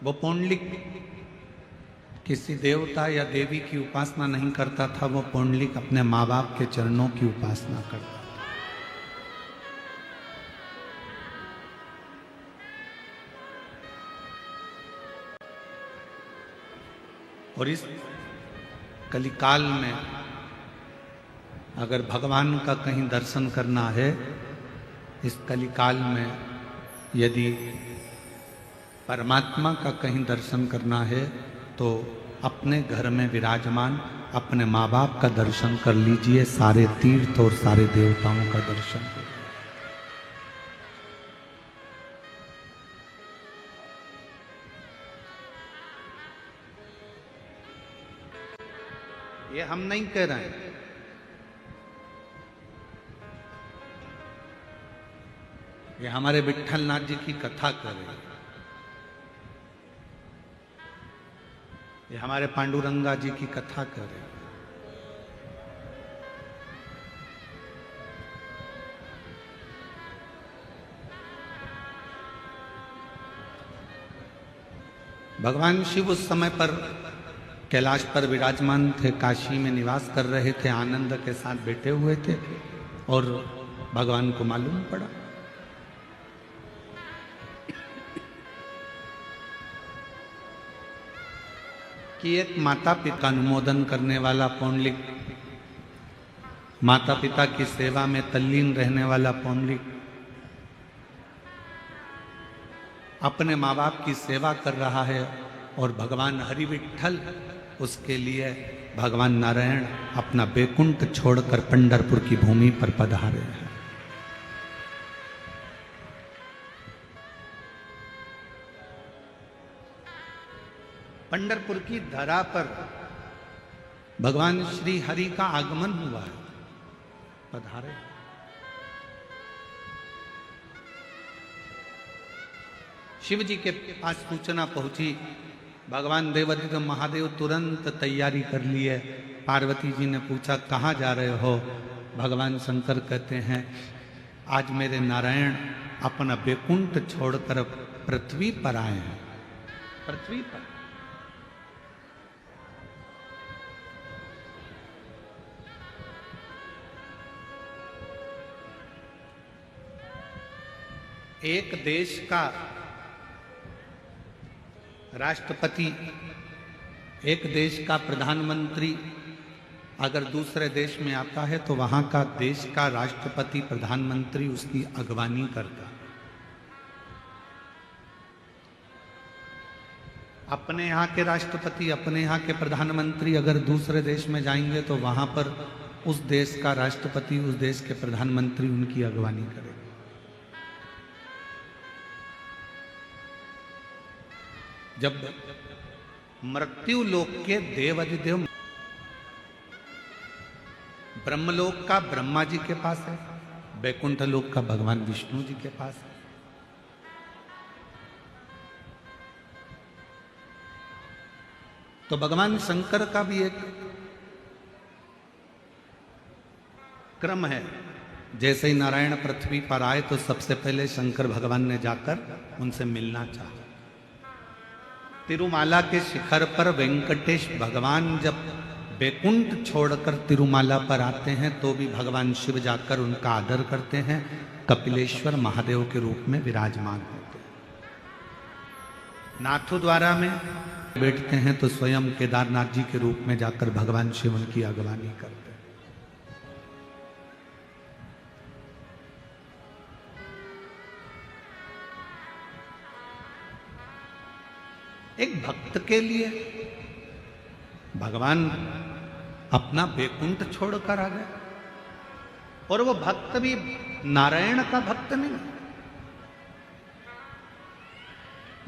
वो पुंडलिक किसी देवता या देवी की उपासना नहीं करता था, वो पुंडलिक अपने माँ बाप के चरणों की उपासना करता था। और इस कलिकाल में अगर भगवान का कहीं दर्शन करना है, इस कलिकाल में यदि परमात्मा का कहीं दर्शन करना है तो अपने घर में विराजमान अपने माँ बाप का दर्शन कर लीजिए, सारे तीर्थ और सारे देवताओं का दर्शन करिए। ये हम नहीं कह रहे हैं, ये हमारे विट्ठलनाथ जी की कथा कर रहे हैं, ये हमारे पांडुरंगा जी की कथा कर रहे हैं। भगवान शिव उस समय पर कैलाश पर विराजमान थे, काशी में निवास कर रहे थे, आनंद के साथ बैठे हुए थे और भगवान को मालूम पड़ा कि एक माता पिता अनुमोदन करने वाला पुंडलिक, माता पिता की सेवा में तल्लीन रहने वाला पुंडलिक अपने माँ बाप की सेवा कर रहा है और भगवान हरि विट्ठल उसके लिए भगवान नारायण अपना बैकुंठ छोड़कर पंढरपुर की भूमि पर पधारे हैं। पंढरपुर की धरा पर भगवान श्री हरि का आगमन हुआ है, पधारे। शिव जी के पास सूचना पहुंची, भगवान देवादिदेव महादेव तुरंत तैयारी कर लिए। पार्वती जी ने पूछा कहाँ जा रहे हो? भगवान शंकर कहते हैं आज मेरे नारायण अपना बैकुंठ छोड़कर पृथ्वी पर आए हैं, पृथ्वी पर। एक देश का राष्ट्रपति, एक देश का प्रधानमंत्री अगर दूसरे देश में आता है तो वहां का देश का राष्ट्रपति प्रधानमंत्री उसकी अगवानी करता। अपने यहाँ के राष्ट्रपति, अपने यहाँ के प्रधानमंत्री अगर दूसरे देश में जाएंगे तो वहां पर उस देश का राष्ट्रपति, उस देश के प्रधानमंत्री उनकी अगवानी करेगा। जब मृत्यु लोक के देवादिदेव ब्रह्मलोक का ब्रह्मा जी के पास है, बैकुंठ लोक का भगवान विष्णु जी के पास है। तो भगवान शंकर का भी एक क्रम है। जैसे ही नारायण पृथ्वी पर आए तो सबसे पहले शंकर भगवान ने जाकर उनसे मिलना चाहा। तिरुमाला के शिखर पर वेंकटेश भगवान जब बैकुंठ छोड़कर तिरुमाला पर आते हैं तो भी भगवान शिव जाकर उनका आदर करते हैं, कपिलेश्वर महादेव के रूप में विराजमान होते हैं। नाथद्वारा में बैठते हैं तो स्वयं केदारनाथ जी के रूप में जाकर भगवान शिव उनकी अगवानी करते हैं। एक भक्त के लिए भगवान अपना बैकुंठ छोड़कर आ गए और वो भक्त भी नारायण का भक्त नहीं,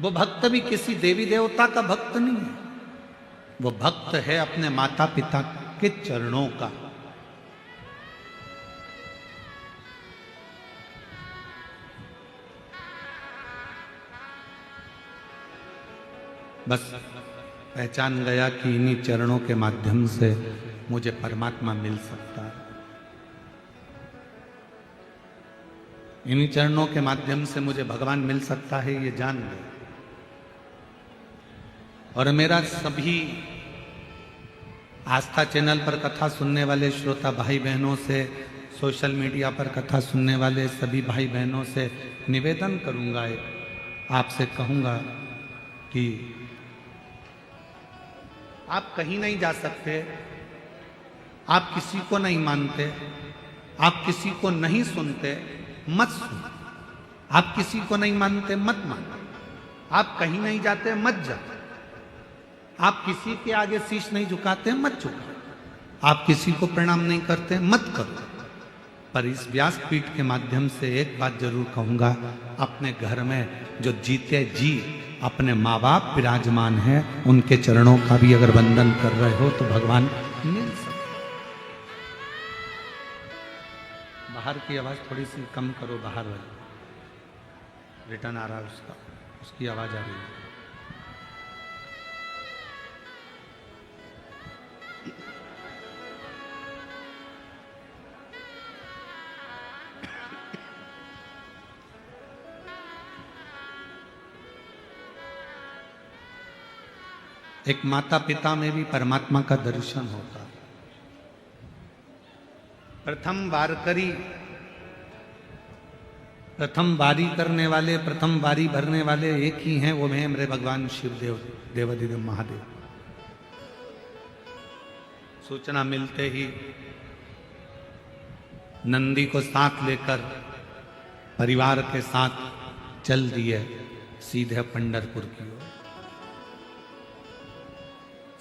वो भक्त भी किसी देवी देवता का भक्त नहीं है, वो भक्त है अपने माता पिता के चरणों का। बस पहचान गया कि इन्हीं चरणों के माध्यम से मुझे परमात्मा मिल सकता है, इन्हीं चरणों के माध्यम से मुझे भगवान मिल सकता है, ये जान गया। और मेरा सभी आस्था चैनल पर कथा सुनने वाले श्रोता भाई बहनों से, सोशल मीडिया पर कथा सुनने वाले सभी भाई बहनों से निवेदन करूंगा, आपसे कहूंगा कि आप कहीं नहीं जा सकते, आप किसी को नहीं मानते, आप किसी को नहीं सुनते, मत सुनो। आप किसी को नहीं मानते, मत मानो। आप कहीं नहीं जाते, मत जाओ। आप किसी के आगे शीश नहीं झुकाते, मत झुकाओ। आप किसी को प्रणाम नहीं करते, मत करो। पर इस व्यासपीठ के माध्यम से एक बात जरूर कहूंगा, अपने घर में जो जीते जी अपने माँ बाप विराजमान हैं, उनके चरणों का भी अगर वंदन कर रहे हो तो भगवान मिल सकते। बाहर की आवाज थोड़ी सी कम करो, बाहर वाली रिटर्न आ रहा है उसका, उसकी आवाज आ रही है। एक माता पिता में भी परमात्मा का दर्शन होता है। प्रथम बारी करने वाले, प्रथम बारी भरने वाले एक ही हैं, वो हैं मेरे भगवान शिवदेव, देवाधिदेव महादेव। सूचना मिलते ही नंदी को साथ लेकर परिवार के साथ चल दिए सीधे पंढरपुर की ओर,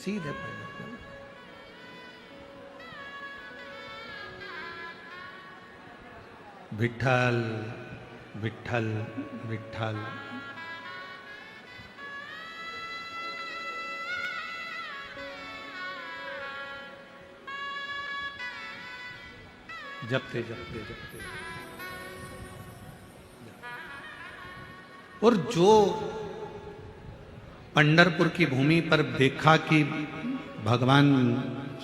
सीधे पंढरपुर। विठल विठल विठल। जपते जपते जपते। और जो पंढरपुर की भूमि पर देखा कि भगवान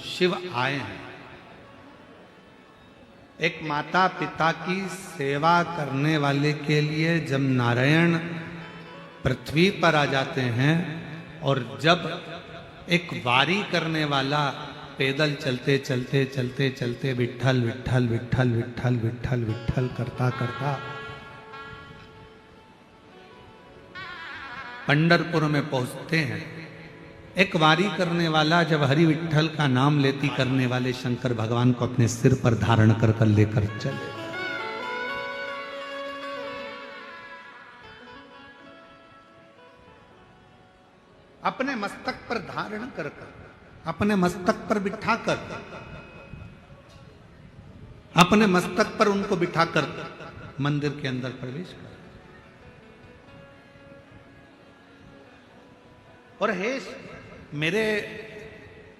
शिव आए हैं, एक माता पिता की सेवा करने वाले के लिए जब नारायण पृथ्वी पर आ जाते हैं, और जब एक वारी करने वाला पैदल चलते चलते चलते चलते विठल विठल विठल विठल विठल विठल करता करता पंढरपुर में पहुंचते हैं, एक वारी करने वाला जब हरि विठल का नाम लेती करने वाले शंकर भगवान को अपने सिर पर धारण कर कर लेकर चले। अपने मस्तक पर धारण कर कर, अपने मस्तक पर बिठाकर, अपने मस्तक पर उनको बिठाकर मंदिर के अंदर प्रवेश कर। और हे मेरे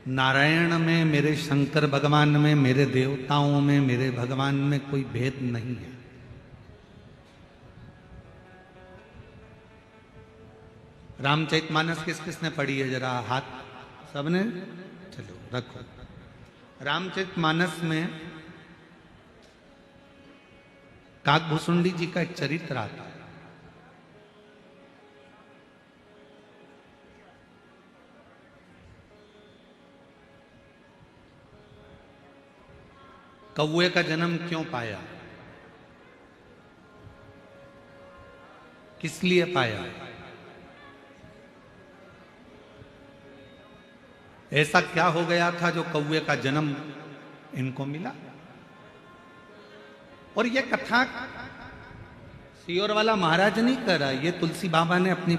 नारायण में, मेरे शंकर भगवान में, मेरे देवताओं में, मेरे भगवान में कोई भेद नहीं है। रामचरितमानस किस किसने पढ़ी है? जरा हाथ सबने, चलो रखो। रामचरितमानस में काकभूषुंडी जी का एक चरित्र आता है। कौए का जन्म क्यों पाया, किस लिए पाया? ऐसा क्या हो गया था जो कौए का जन्म इनको मिला? और ये कथा सियोर वाला महाराज नहीं कर रहा, ये तुलसी बाबा ने अपनी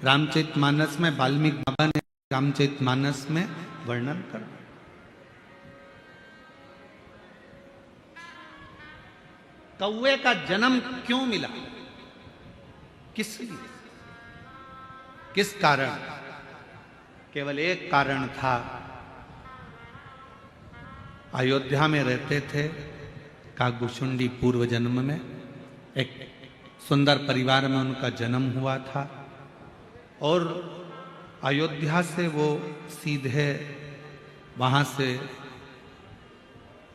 रामचरितमानस में, वाल्मीकि बाबा ने रामचरितमानस में वर्णन कर। कौए का जन्म क्यों मिला, किस लिए, किस कारण? केवल एक कारण था, अयोध्या में रहते थे काकभूषुंडी, पूर्व जन्म में एक सुंदर परिवार में उनका जन्म हुआ था, और अयोध्या से वो सीधे वहां से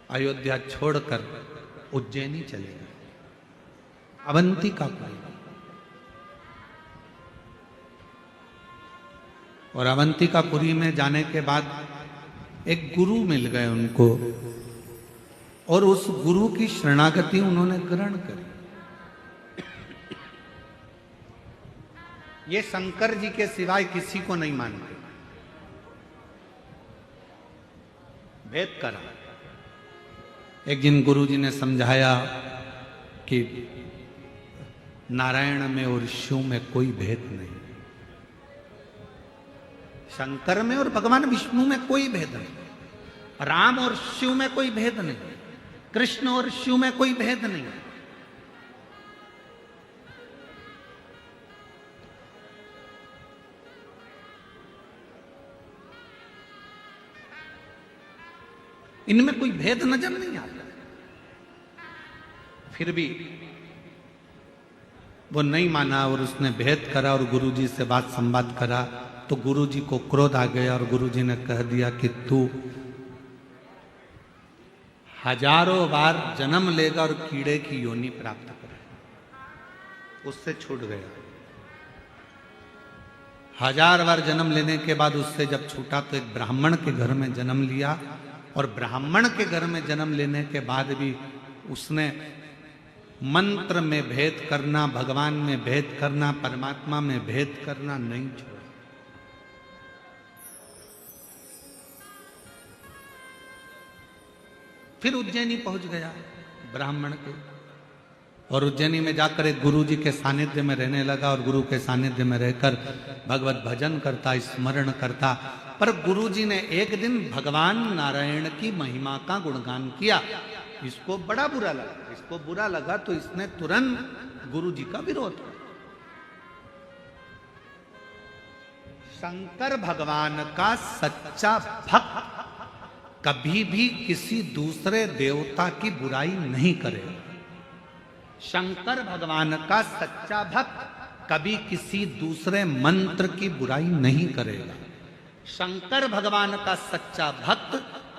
अयोध्या छोड़कर उज्जैनी चले गए, अवंतिका को। और अवंतिकापुरी में जाने के बाद एक गुरु मिल गए उनको, और उस गुरु की शरणागति उन्होंने ग्रहण करी। ये शंकर जी के सिवाय किसी को नहीं मानते। भेद करा। एक दिन गुरु जी ने समझाया कि नारायण में और शिव में कोई भेद नहीं, शंकर में और भगवान विष्णु में कोई भेद नहीं, राम और शिव में कोई भेद नहीं, कृष्ण और शिव में कोई भेद नहीं। इनमें कोई भेद नजर नहीं आता। फिर भी वो नहीं माना और उसने भेद करा और गुरुजी से बात संवाद करा, तो गुरुजी को क्रोध आ गया और गुरुजी ने कह दिया कि तू हजारों बार जन्म लेगा और कीड़े की योनि प्राप्त करेगा। उससे छूट गया। 1000 बार जन्म लेने के बाद उससे जब छूटा तो एक ब्राह्मण के घर में जन्म लिया, और ब्राह्मण के घर में जन्म लेने के बाद भी उसने मंत्र में भेद करना, भगवान में भेद करना, परमात्मा में भेद करना नहीं छोड़ा। फिर उज्जैनी पहुंच गया ब्राह्मण के, और उज्जैनी में जाकर एक गुरु जी के सानिध्य में रहने लगा, और गुरु के सानिध्य में रहकर भगवत भजन करता, स्मरण करता। पर गुरु जी ने एक दिन भगवान नारायण की महिमा का गुणगान किया। इसको बड़ा बुरा लगा। इसको बुरा लगा तो इसने तुरंत गुरु जी का विरोध किया। शंकर भगवान का सच्चा भक्त कभी भी किसी दूसरे देवता की बुराई नहीं करेगा। शंकर भगवान का सच्चा भक्त कभी किसी दूसरे मंत्र की बुराई नहीं करेगा। शंकर भगवान का सच्चा भक्त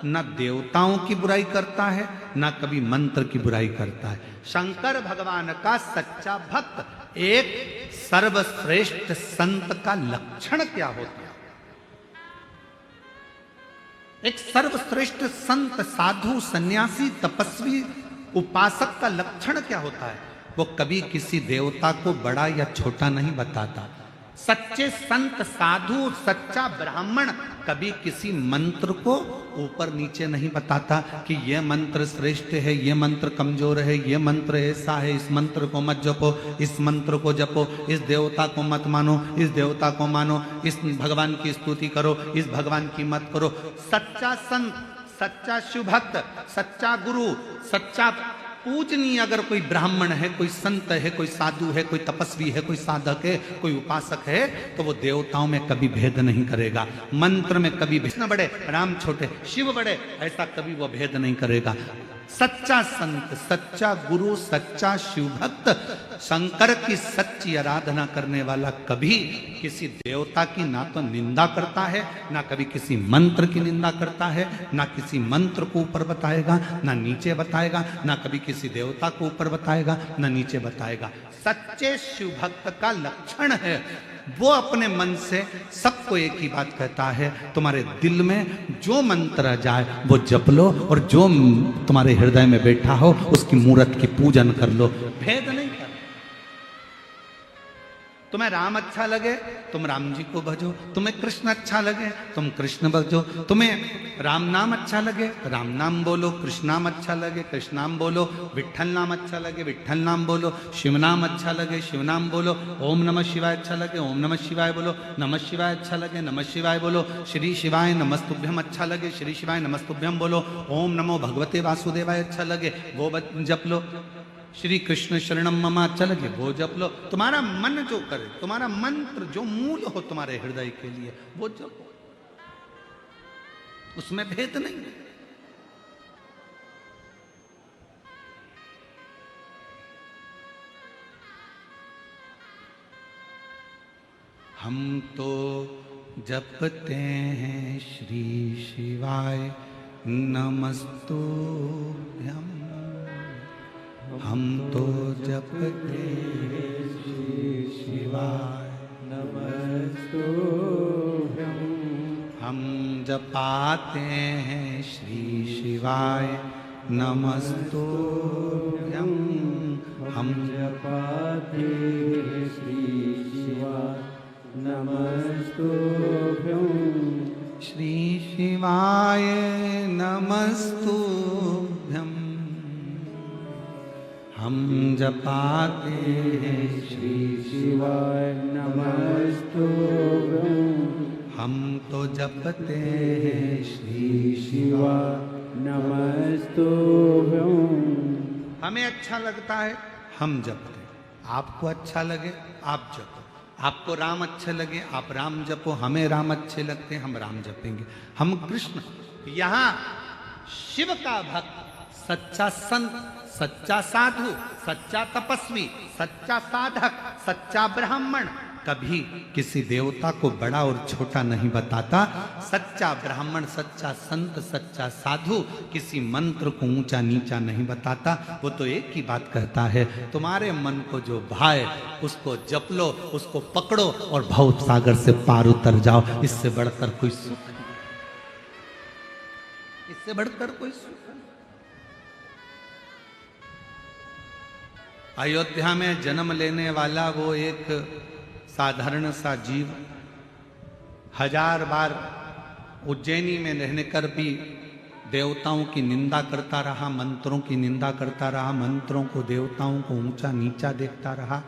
न देवताओं की बुराई करता है, न कभी मंत्र की बुराई करता है। शंकर भगवान का सच्चा भक्त एक सर्वश्रेष्ठ संत का लक्षण क्या होता है? एक सर्वश्रेष्ठ संत, साधु, सन्यासी, तपस्वी, उपासक का लक्षण क्या होता है? वो कभी किसी देवता को बड़ा या छोटा नहीं बताता। सच्चे संत, साधु, सच्चा ब्राह्मण कभी किसी मंत्र को ऊपर नीचे नहीं बताता कि यह मंत्र श्रेष्ठ है, यह मंत्र कमजोर है, यह मंत्र ऐसा है, इस मंत्र को मत जपो, इस मंत्र को जपो, इस देवता को मत मानो, इस देवता को मानो, इस भगवान की स्तुति करो, इस भगवान की मत करो। सच्चा संत, सच्चा शिव भक्त, सच्चा गुरु, सच्चा पूजनीय अगर कोई ब्राह्मण है, कोई संत है, कोई साधु है, कोई तपस्वी है, कोई साधक है, कोई उपासक है, तो वो देवताओं में कभी भेद नहीं करेगा। मंत्र में कभी कृष्ण बड़े, राम छोटे, शिव बड़े, ऐसा कभी वो भेद नहीं करेगा। सच्चा संत, सच्चा गुरु, सच्चा शिव भक्त, शंकर की सच्ची आराधना करने वाला कभी किसी देवता की ना तो निंदा करता है, ना कभी किसी मंत्र की निंदा करता है, ना किसी मंत्र को ऊपर बताएगा, ना नीचे बताएगा, ना कभी किसी देवता को ऊपर बताएगा, ना नीचे बताएगा। सच्चे शिव भक्त का लक्षण है वो अपने मन से सबको एक ही बात कहता है, तुम्हारे दिल में जो मंत्र आ जाए वो जप लो, और जो तुम्हारे हृदय में बैठा हो उसकी मूर्त की पूजन कर लो। भेद नहीं कर। तुम्हें राम अच्छा लगे तुम राम जी को भजो, तुम्हें कृष्ण अच्छा लगे तुम कृष्ण भजो, तुम्हें राम नाम अच्छा लगे राम नाम बोलो, कृष्ण नाम अच्छा लगे कृष्ण नाम बोलो, विठ्ठल नाम अच्छा लगे विठ्ठल नाम बोलो, शिव नाम अच्छा लगे शिव नाम बोलो, ओम नमः शिवाय अच्छा लगे ओम नमः शिवाय बोलो, नमः शिवाय अच्छा लगे नमः शिवाय बोलो, श्री शिवाय नमस्तुभ्यम अच्छा लगे श्री शिवाय नमस्तुभ्यम बोलो, ओम नमो भगवते वासुदेवाय अच्छा लगे वो जप लो, श्री कृष्ण शरणम मम अच्छा लगे वो जप लो। तुम्हारा मन जो करे, तुम्हारा मंत्र जो मूल हो तुम्हारे हृदय के लिए वो जपो, उसमें भेद नहीं। हम तो जपते हैं श्री शिवाय नमस्तुभ्यम, हम तो जपते श्री शिवाय नमस्तुभ्यम, जपाते हैं श्री शिवाय नमस्तुभ्यं। हम जपाते हैं श्री शिवाय नमस्तुभ्यं। श्री शिवाय नमस्तुभ्यं। हम जपाते हैं श्री शिवाय नमस्तुभ्यं। हम तो जपते हैं श्री शिवाय नमस्तुभ्यं। हमें अच्छा लगता है हम जपते, आपको अच्छा लगे आप जपो, आपको राम अच्छे लगे आप राम जपो, हमें राम अच्छे लगते हैं हम राम जपेंगे। हम कृष्ण, यहाँ शिव का भक्त, सच्चा संत, सच्चा साधु, सच्चा तपस्वी, सच्चा साधक, सच्चा ब्राह्मण कभी किसी देवता को बड़ा और छोटा नहीं बताता। सच्चा ब्राह्मण, सच्चा संत, सच्चा साधु किसी मंत्र को ऊंचा नीचा नहीं बताता। वो तो एक ही बात कहता है, तुम्हारे मन को जो भाए उसको जप लो, उसको पकड़ो और भव सागर से पार उतर जाओ। इससे बढ़कर कोई सुख नहीं, इससे बढ़कर कोई सुख नहीं। अयोध्या में जन्म लेने वाला वो एक साधारण सा जीव 1000 बार उज्जैनी में रहने कर भी देवताओं की निंदा करता रहा, मंत्रों की निंदा करता रहा, मंत्रों को देवताओं को ऊंचा नीचा देखता रहा।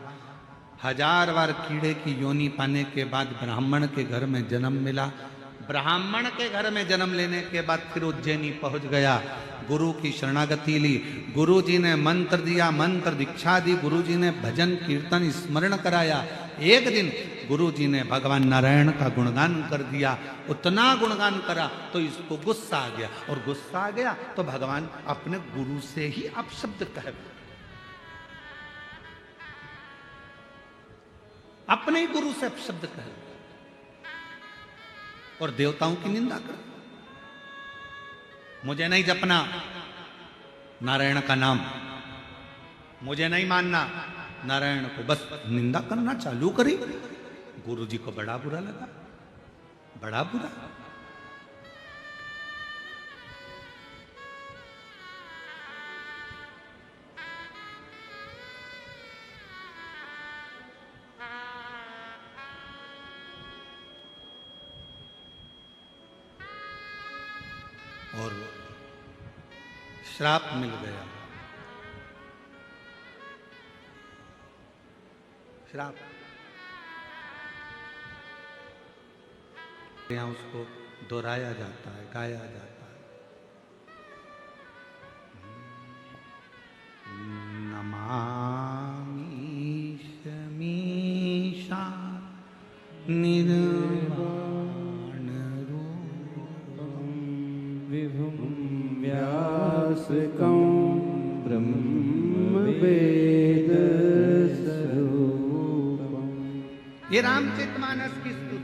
1000 बार कीड़े की योनि पाने के बाद ब्राह्मण के घर में जन्म मिला। ब्राह्मण के घर में जन्म लेने के बाद फिर उज्जैनी पहुंच गया, गुरु की शरणागति ली, गुरु जी ने मंत्र दिया, मंत्र दीक्षा दी, गुरु जी ने भजन कीर्तन स्मरण कराया। एक दिन गुरु जी ने भगवान नारायण का गुणगान कर दिया, उतना गुणगान करा तो इसको गुस्सा आ गया, और गुस्सा आ गया तो भगवान अपने गुरु से ही अपशब्द कह, अपने ही गुरु से अपशब्द कह और देवताओं की निंदा कर। मुझे नहीं जपना नारायण का नाम, मुझे नहीं मानना नारायण को, बस निंदा करना चालू करी। गुरु जी को बड़ा बुरा लगा, बड़ा बुरा। और श्राप मिल गया, श्राप। यहाँ उसको दोहराया जाता है, गाया जाता है। नमामि शमीशा निर्वाण रूपं विभुं व्यासकं ब्रह्मवेद स्वरूपम्। ये रामचरितमानस की स्तुति,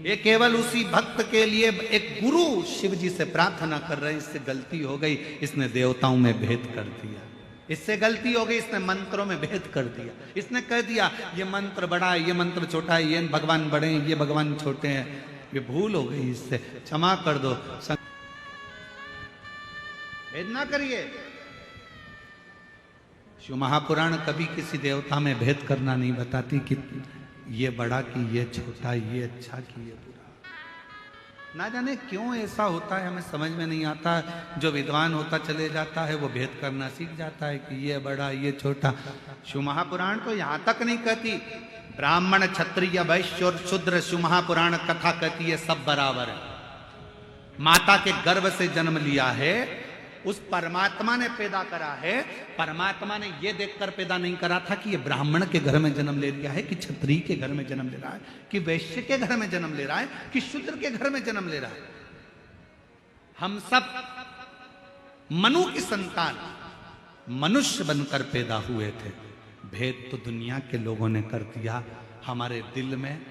ये केवल उसी भक्त के लिए एक गुरु शिव जी से प्रार्थना कर रहे हैं। इससे गलती हो गई, इसने देवताओं में भेद कर दिया, इससे गलती हो गई, इसने मंत्रों में भेद कर दिया। इसने कह दिया ये मंत्र बड़ा है, ये मंत्र छोटा है, ये भगवान बड़े हैं, ये भगवान छोटे हैं। ये भूल हो गई, इससे क्षमा कर दो। भेद ना करिए। शिव महापुराण कभी किसी देवता में भेद करना नहीं बताती कि ये बड़ा कि ये छोटा, ये अच्छा कि ये बुरा। ना जाने क्यों ऐसा होता है, हमें समझ में नहीं आता। जो विद्वान होता चले जाता है वो भेद करना सीख जाता है कि ये बड़ा ये छोटा। शिव महापुराण तो यहाँ तक नहीं कहती ब्राह्मण क्षत्रिय वैश्य और शूद्र, शिव महापुराण कथा कहती है सब बराबर है। माता के गर्भ से जन्म लिया है, उस परमात्मा ने पैदा करा है। परमात्मा ने यह देखकर पैदा नहीं करा था कि ये ब्राह्मण के घर में जन्म ले लिया है, कि क्षत्रिय के घर में जन्म ले रहा है, कि वैश्य के घर में जन्म ले रहा है, कि शूद्र के घर में जन्म ले रहा है। हम सब मनु की संतान मनुष्य बनकर पैदा हुए थे। भेद तो दुनिया के लोगों ने कर दिया। हमारे दिल में,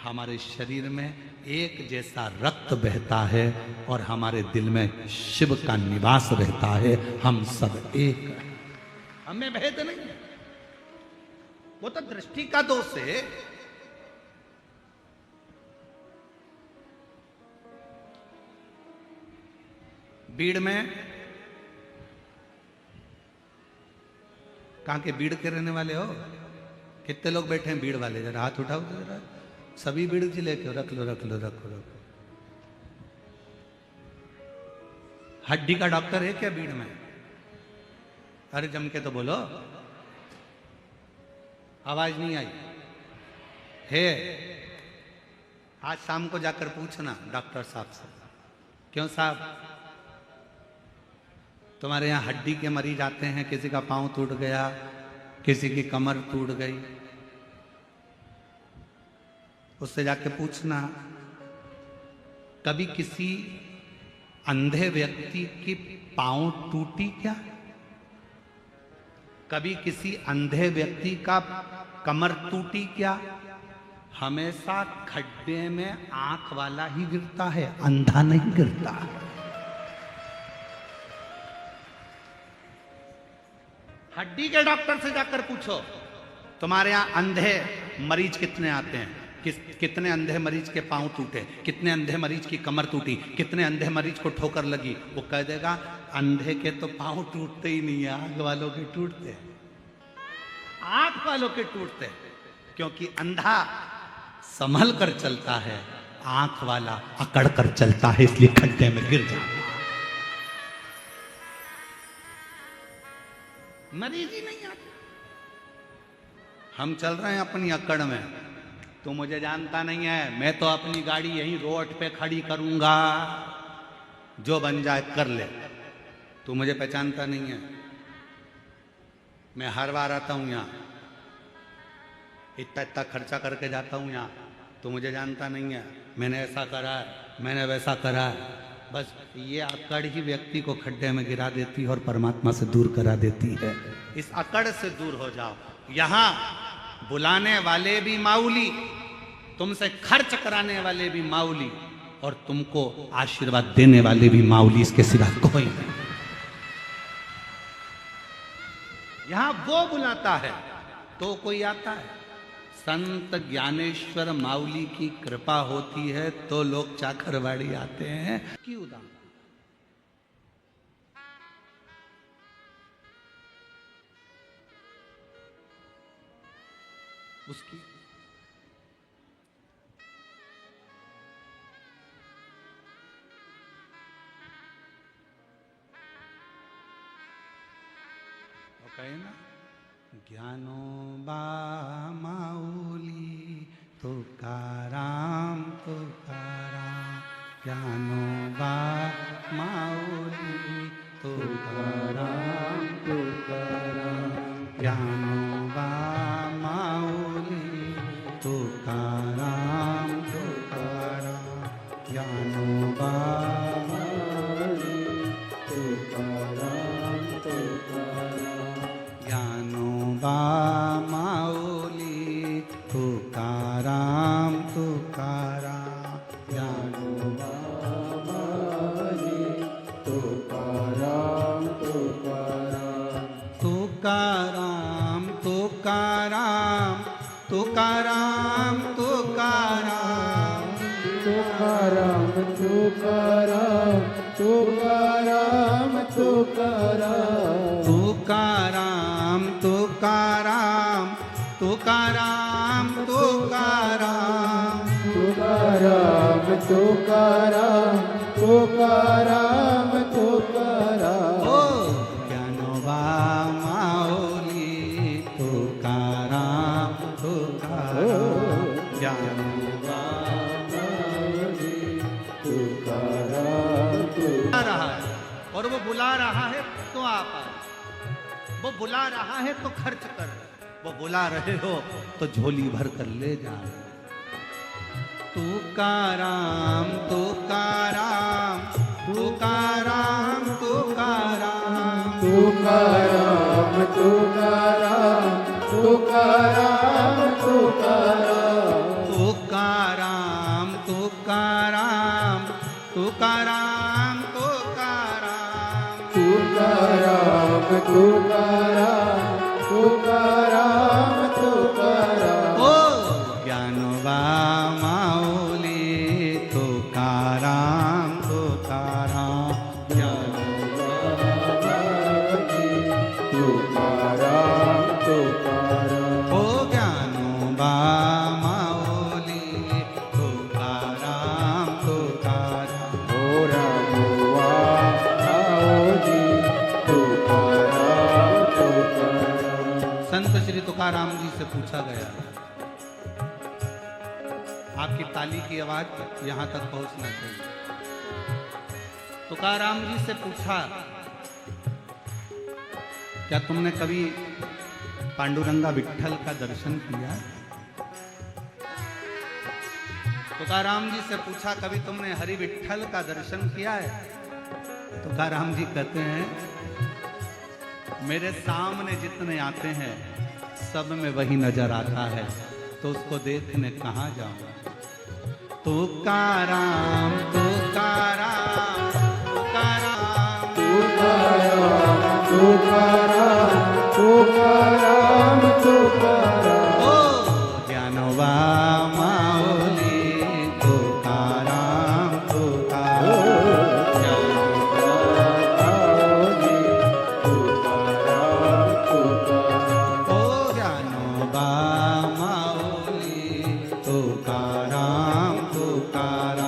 हमारे शरीर में एक जैसा रक्त बहता है और हमारे दिल में शिव का निवास रहता है। हम सब एक हैं, हमें भेद नहीं है। वो तो दृष्टि का दोष है। बीड़ में, कहाँ के बीड़ के रहने वाले हो? कितने लोग बैठे हैं बीड़ वाले? जरा हाथ उठाओ जरा, सभी बीड़ जिले के, रख लो रख लो रख लो। हड्डी का डॉक्टर है क्या बीड़ में? अरे जम के तो बोलो, आवाज नहीं आई है। आज शाम को जाकर पूछना डॉक्टर साहब से, क्यों साहब तुम्हारे यहाँ हड्डी के मरीज आते हैं, किसी का पांव टूट गया, किसी की कमर टूट गई, उससे जाके पूछना कभी किसी अंधे व्यक्ति की पांव टूटी क्या? कभी किसी अंधे व्यक्ति का कमर टूटी क्या? हमेशा खड्डे में आंख वाला ही गिरता है, अंधा नहीं गिरता। हड्डी के डॉक्टर से जाकर पूछो तुम्हारे यहां अंधे मरीज कितने आते हैं, कितने अंधे मरीज के पांव टूटे, कितने अंधे मरीज की कमर टूटी, कितने अंधे मरीज को ठोकर लगी। वो कह देगा अंधे के तो पांव टूटते ही नहीं है, आंख वालों के टूटते, आंख वालों के टूटते, क्योंकि अंधा संभल कर चलता है, आंख वाला अकड़ कर चलता है, इसलिए खड्डे में गिर जाता है। मरीज ही नहीं आते। हम चल रहे हैं अपनी अकड़ में, तू मुझे जानता नहीं है, मैं तो अपनी गाड़ी यहीं रोड पे खड़ी करूंगा, जो बन जाए कर ले। तू मुझे पहचानता नहीं है, मैं हर बार आता हूं यहाँ, इतना इतना खर्चा करके जाता हूं यहाँ, तू मुझे जानता नहीं है, मैंने ऐसा करा है, मैंने वैसा करा है। बस ये अकड़ ही व्यक्ति को खड्डे में गिरा देती है और परमात्मा से दूर करा देती है। इस अकड़ से दूर हो जाओ। यहां बुलाने वाले भी माऊली, तुमसे खर्च कराने वाले भी माऊली, और तुमको आशीर्वाद देने वाले भी माऊली, इसके सिवा कोई नहीं। यहां वो बुलाता है तो कोई आता है। संत ज्ञानेश्वर माऊली की कृपा होती है तो लोग चाकरवाड़ी आते हैं। क्यों दाम उसकी कहे ना, ज्ञानो बा माऊली तुकाराम तुकाराम, ज्ञानो बा माऊली तुकाराम तुकाराम, ज्ञानो बा माऊली तुकाराम तुकाराम, ज्ञानो बा माऊली तुकाराम तुकाराम, ज्ञानो बा माऊली तुकाराम तुकाराम, ज्ञानो बा माऊली तुकाराम तुकाराम, तुकाराम तुकाराम तुकाराम तुकाराम, तुकाराम तुकाराम तुकाराम तुकाराम, तुकाराम तुकाराम तुकाराम तुकाराम, तुकाराम तुकाराम तुकाराम तुकाराम, ओ ज्ञानोबा माऊली तुकाराम तुकाराम, ज्ञानोबा माऊली तुकाराम बुला रहा है, और वो बुला रहा है तो आप आए, वो बुला रहा है तो खर्च कर, वो बुला रहे हो तो झोली भर कर ले जा रहे। तुकाराम तुकाराम तुकाराम तुकाराम, तुकाराम तुकाराम तुकाराम तुकाराम, तुकाराम तुकाराम तुकाराम तुकाराम, तुकाराम तुकाराम तुकाराम तुकाराम, ओ ज्ञानोबा माऊली तुकाराम तुकाराम, ज्ञान तुकाराम जी से पूछा गया। आपकी ताली की आवाज यहां तक पहुंचना चाहिए। तुकाराम जी से पूछा, क्या तुमने कभी पांडुरंगा विट्ठल का दर्शन किया? तुकाराम जी से पूछा, कभी तुमने हरि विट्ठल का दर्शन किया है? तुकाराम जी कहते हैं, मेरे सामने जितने आते हैं सब में वही नजर आता है, तो उसको देखने कहाँ जाऊं? तुकाराम तुकाराम तुकाराम तुकाराम तुकाराम तुकाराम तुकाराम ओ ज्ञानोबा माऊली तुकाराम तुकाराम ओ ज्ञानोबा माऊली तुकाराम तुकाराम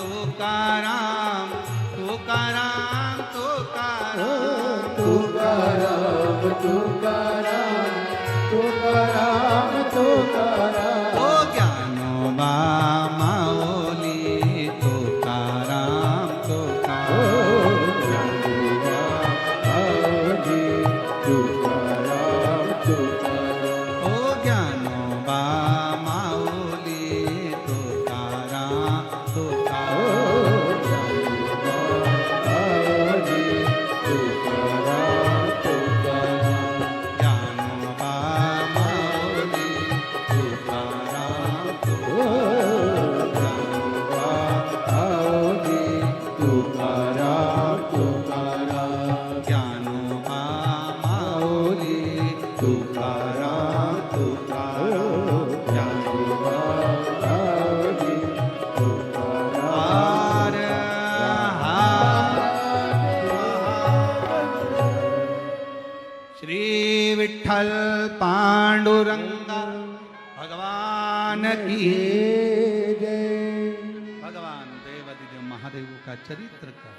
तुकाराम तुकाराम तुकाराम तुकाराम तुकाराम तुकाराम तुकाराम ओ ज्ञानोबा माऊली तुकाराम तुकाराम ओ ज्ञानोबा माऊली तुकाराम ज्ञानोबा माऊली विठ्ठल पांडुरंगा भगवान की जय। भगवान देवादिदेव महादेव का चरित्र का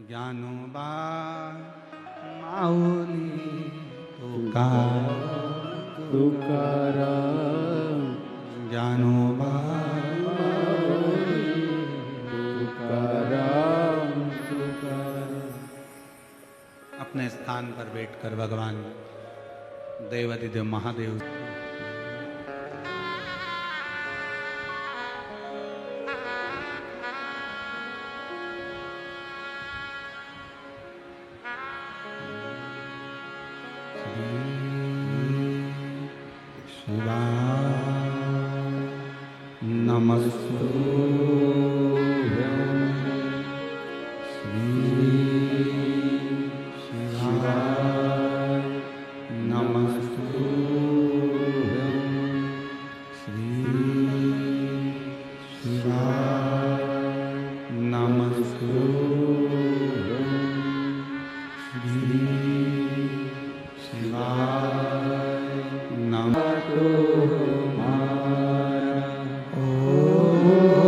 ज्ञानोबा माऊली तुकाराम ज्ञानोबा तुकाराम तुकाराम। अपने स्थान पर बैठकर भगवान देवादिदेव महादेव तुम्हारा ओ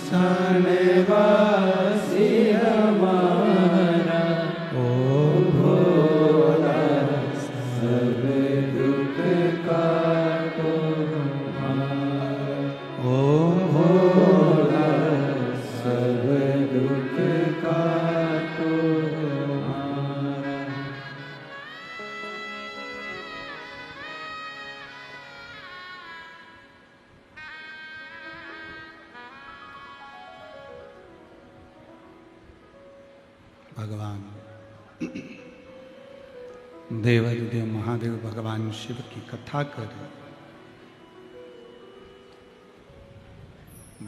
सनवासी हमारा ओ भोला सब दुख काटो हमारा ओ भोला सब दुख काटो हमारा। भगवान देवाधिदेव महादेव भगवान शिव की कथा करें।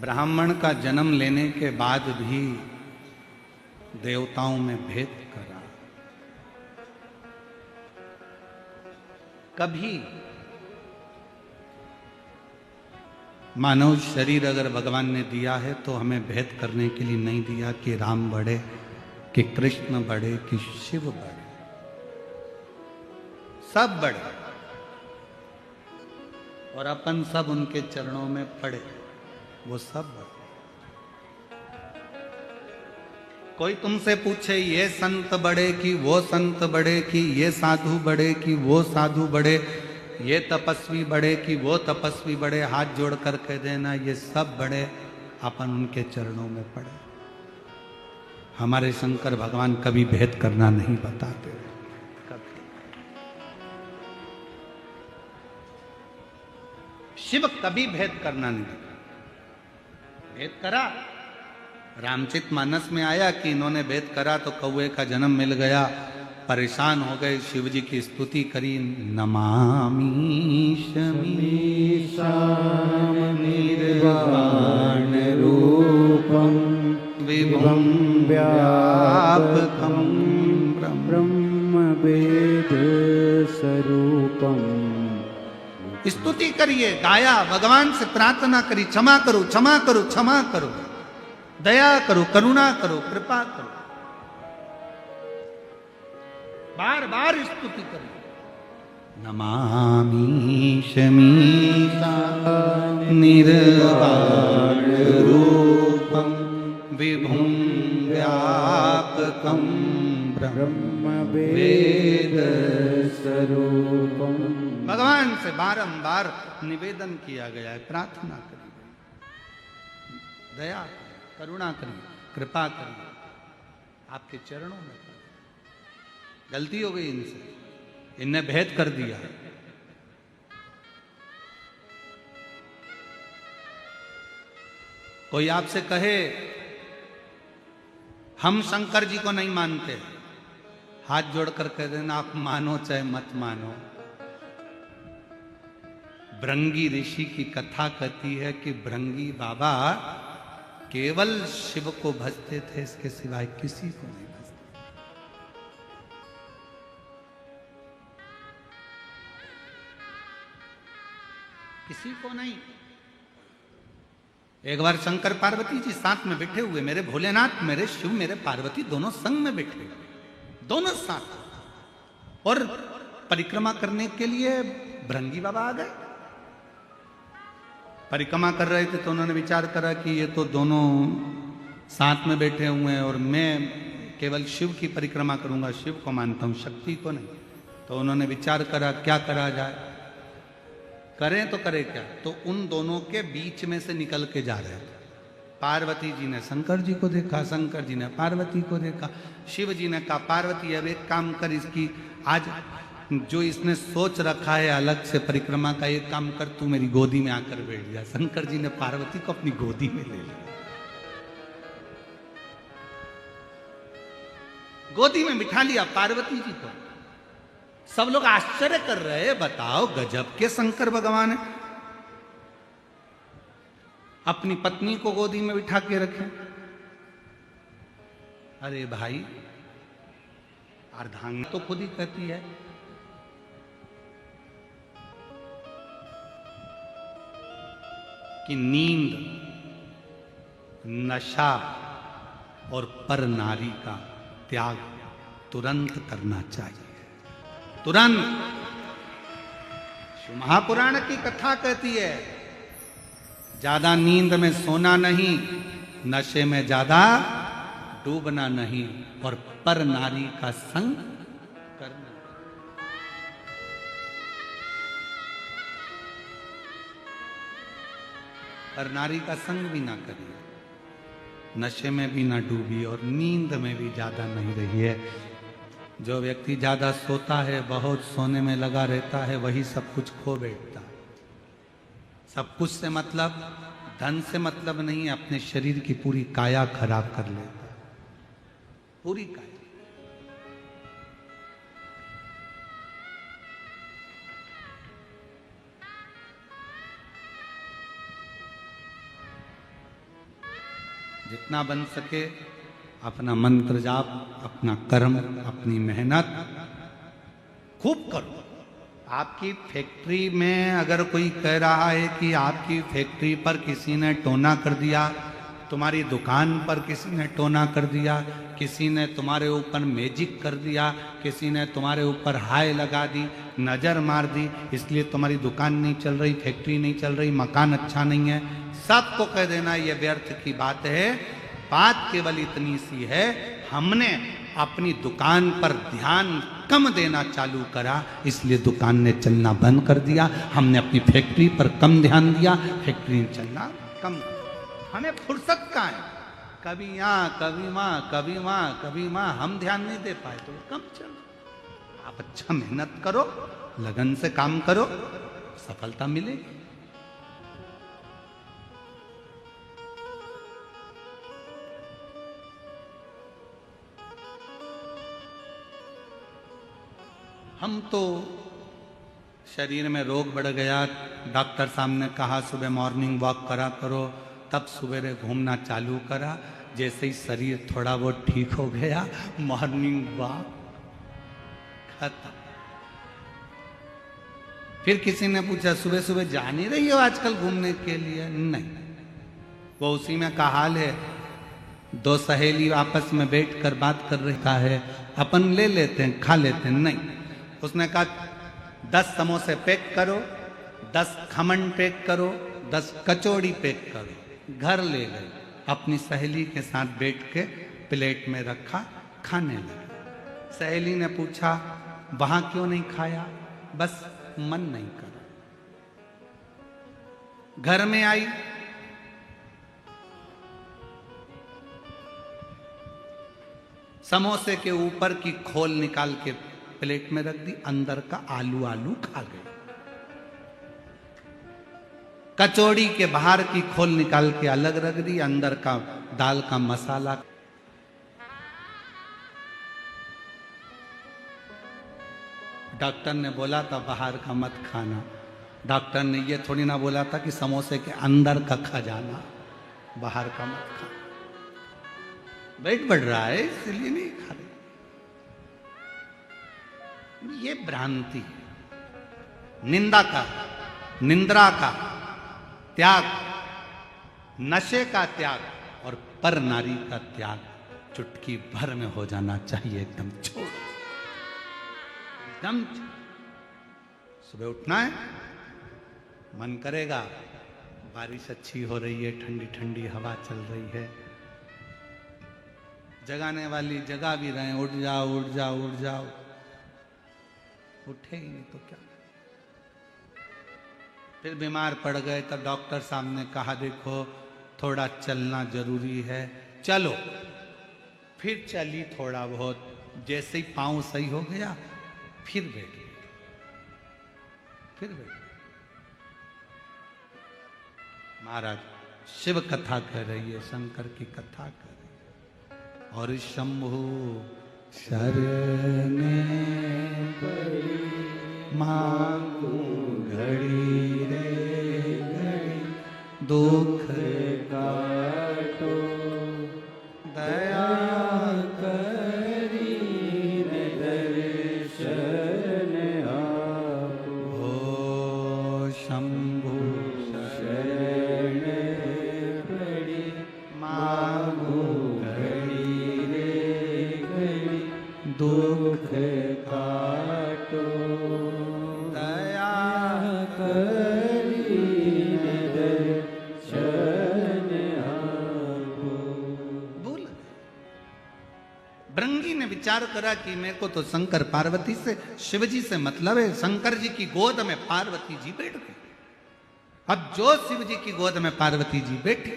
ब्राह्मण का जन्म लेने के बाद भी देवताओं में भेद करा। कभी मानव शरीर अगर भगवान ने दिया है तो हमें भेद करने के लिए नहीं दिया कि राम बड़े कि कृष्ण बड़े कि शिव बड़े, सब बड़े और अपन सब उनके चरणों में पड़े, वो सब बड़े। कोई तुमसे पूछे ये संत बड़े कि वो संत बड़े, कि ये साधु बड़े कि वो साधु बड़े, ये तपस्वी बड़े कि वो तपस्वी बड़े, हाथ जोड़ कर कह देना ये सब बड़े, अपन उनके चरणों में पड़े। हमारे शंकर भगवान कभी भेद करना नहीं बताते, कभी। शिव कभी भेद करना नहीं बताते। भेद करा, रामचित मानस में आया कि इन्होंने भेद करा तो कौवे का जन्म मिल गया, परेशान हो गए, शिव जी की स्तुति करी, नमामि शमीशाम निर्वाण रूपम विभुं व्यापकं ब्रह्म वेद स्वरूपम। स्तुति करिए, गाया, भगवान से प्रार्थना करी, क्षमा करो क्षमा करो क्षमा करो, दया करो, करुणा करो, कृपा करो, बार बार स्तुति करिए। नमामि शमीशा निर्वाण रूपम विभुं व्यापकं ब्रह्म वेद स्वरूपम। भगवान से बारंबार निवेदन किया गया है, प्रार्थना करिए, दया करुणा करिए, कृपा करिए, आपके चरणों में पड़े। गलती हो गई इनसे, इनने भेद कर दिया। कोई आपसे कहे हम शंकर जी को नहीं मानते, हाथ जोड़कर कह देना आप मानो चाहे मत मानो। भृंगी ऋषि की कथा कहती है कि भृंगी बाबा केवल शिव को भजते थे, इसके सिवाय किसी को नहीं भजते। किसी को नहीं। एक बार शंकर पार्वती जी साथ में बैठे हुए, मेरे भोलेनाथ, मेरे शिव, मेरे पार्वती दोनों संग में बैठे हुए, दोनों साथ, और परिक्रमा करने के लिए भृंगी बाबा आ गए। परिक्रमा कर रहे थे तो उन्होंने विचार करा कि ये तो दोनों साथ में बैठे हुए हैं और मैं केवल शिव की परिक्रमा करूंगा, शिव को मानता हूं, शक्ति को नहीं। तो उन्होंने विचार करा क्या करा जाए, करें तो करें क्या। तो उन दोनों के बीच में से निकल के जा रहे थे। पार्वती जी ने शंकर जी को देखा, शंकर जी ने पार्वती को देखा, शिव जी ने कहा पार्वती अब एक काम कर, इसकी आज जो इसने सोच रखा है अलग से परिक्रमा का, एक काम कर, तू मेरी गोदी में आकर बैठ जा। शंकर जी ने पार्वती को अपनी गोदी में ले लिया, गोदी में बिठा लिया पार्वती जी को। सब लोग आश्चर्य कर रहे हैं, बताओ गजब के शंकर भगवान है, अपनी पत्नी को गोदी में बिठा के रखे। अरे भाई, अर्धांगिनी तो खुद ही कहती है कि नींद, नशा और पर नारी का त्याग तुरंत करना चाहिए, तुरंत। महापुराण की कथा कहती है ज्यादा नींद में सोना नहीं, नशे में ज्यादा डूबना नहीं और पर नारी का संग करना। पर नारी का संग भी ना करिए, नशे में भी ना डूबी और नींद में भी ज्यादा नहीं रही है। जो व्यक्ति ज्यादा सोता है, बहुत सोने में लगा रहता है, वही सब कुछ खो बैठता है। सब कुछ से मतलब, धन से मतलब नहीं, अपने शरीर की पूरी काया खराब कर लेता है, पूरी काया। जितना बन सके अपना मंत्र जाप, अपना कर्म, अपनी मेहनत खूब करो। आपकी फैक्ट्री में अगर कोई कह रहा है कि आपकी फैक्ट्री पर किसी ने टोना कर दिया, तुम्हारी दुकान पर किसी ने टोना कर दिया, किसी ने तुम्हारे ऊपर मैजिक कर दिया, किसी ने तुम्हारे ऊपर हाय लगा दी, नज़र मार दी, इसलिए तुम्हारी दुकान नहीं चल रही, फैक्ट्री नहीं चल रही, मकान अच्छा नहीं है, सबको कह देना ये व्यर्थ की बात है। बात केवल इतनी सी है, हमने अपनी दुकान पर ध्यान कम देना चालू करा, इसलिए दुकान ने चलना बंद कर दिया। हमने अपनी फैक्ट्री पर कम ध्यान दिया, फैक्ट्री ने चलना कम। हमें फुर्सत कहाँ है, कभी यहाँ कभी वहाँ, कभी वहाँ कभी वहाँ, हम ध्यान नहीं दे पाए तो कम चलो। आप अच्छा मेहनत करो, लगन से काम करो, सफलता मिलेगी। हम तो शरीर में रोग बढ़ गया, डॉक्टर साहब ने कहा सुबह मॉर्निंग वॉक करा करो, तब सवेरे घूमना चालू करा। जैसे ही शरीर थोड़ा बहुत ठीक हो गया, मॉर्निंग वॉक खत्म। फिर किसी ने पूछा सुबह सुबह जा नहीं रही हो आजकल घूमने के लिए? नहीं, वो उसी में का हाल है। दो सहेली आपस में बैठकर बात कर रही है, अपन ले लेते हैं, खा लेते हैं। नहीं, उसने कहा 10 समोसे पैक करो, 10 खमन पैक करो, 10 कचौड़ी पैक करो। घर ले गई, अपनी सहेली के साथ बैठ के प्लेट में रखा, खाने लगे। सहेली ने पूछा वहां क्यों नहीं खाया? बस मन नहीं करा। घर में आई, समोसे के ऊपर की खोल निकाल के प्लेट में रख दी, अंदर का आलू आलू खा गए। कचौड़ी के बाहर की खोल निकाल के अलग रख दी, अंदर का दाल का मसाला। डॉक्टर ने बोला था बाहर का मत खाना। डॉक्टर ने ये थोड़ी ना बोला था कि समोसे के अंदर का खा जाना, बाहर का मत खाना। वेट बढ़ रहा है इसलिए नहीं खा रहे। ये भ्रांति, निंदा का, निंद्रा का त्याग, नशे का त्याग और पर नारी का त्याग चुटकी भर में हो जाना चाहिए। एकदम छोड़, एकदम सुबह उठना है, मन करेगा, बारिश अच्छी हो रही है, ठंडी ठंडी हवा चल रही है, जगाने वाली जगा भी रहे, उठ जाओ उठ जाओ उठ जाओ, उठे ही नहीं तो क्या। फिर बीमार पड़ गए तो डॉक्टर साहब ने कहा देखो थोड़ा चलना जरूरी है, चलो। फिर चली थोड़ा बहुत, जैसे ही पांव सही हो गया फिर बैठ गई, फिर बैठ गई। महाराज शिव कथा कर रही है, शंकर की कथा कर रही है। और शंभु शरणे मांगू घड़ी रे घड़ी, दुख काटो दया करी दर्शन आपो। हो शंभु शरण पड़ी मांगू घड़ी रे घड़ी, दुख काटो दया करी दर्शन विचार करा कि मेरे को तो शंकर पार्वती से, शिव जी से मतलब है। शंकर जी की गोद में पार्वती जी बैठ गई। अब जो शिव जी की गोद में पार्वती जी बैठी,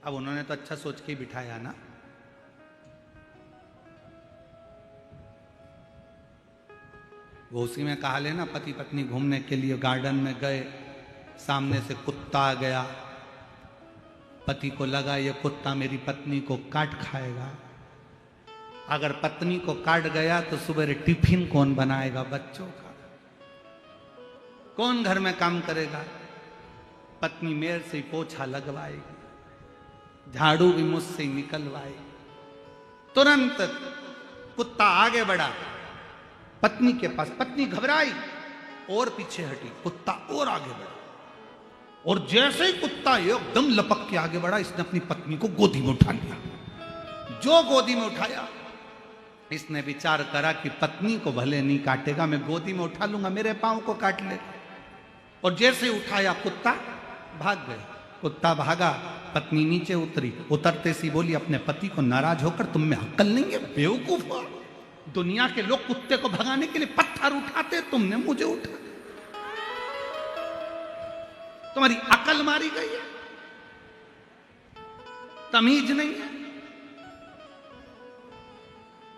अब उन्होंने तो अच्छा सोच के ही बिठाया ना। वो उसी में कहा लेना, पति पत्नी घूमने के लिए गार्डन में गए, सामने से कुत्ता आ गया। पति को लगा ये कुत्ता मेरी पत्नी को काट खाएगा। अगर पत्नी को काट गया तो सुबह टिफिन कौन बनाएगा बच्चों का? कौन घर में काम करेगा? पत्नी मेरे से ही पोछा लगवाएगी, झाड़ू भी मुझसे ही निकलवाएगी। तुरंत कुत्ता आगे बढ़ा पत्नी के पास। पत्नी घबराई और पीछे हटी, कुत्ता और आगे बढ़ा, और जैसे ही कुत्ता एकदम लपक के आगे बढ़ा, इसने अपनी पत्नी को गोदी में उठा लिया। जो गोदी में उठाया, इसने विचार करा कि पत्नी को भले नहीं काटेगा, मैं गोदी में उठा लूंगा, मेरे पांव को काट ले। और जैसे ही उठाया, कुत्ता भाग गया। कुत्ता भागा, पत्नी नीचे उतरी। उतरते सी बोली अपने पति को नाराज होकर, तुम में अक्ल नहीं है बेवकूफ हो? दुनिया के लोग कुत्ते को भगाने के लिए पत्थर उठाते, तुमने मुझे उठा, तुम्हारी अकल मारी गई है, तमीज नहीं है।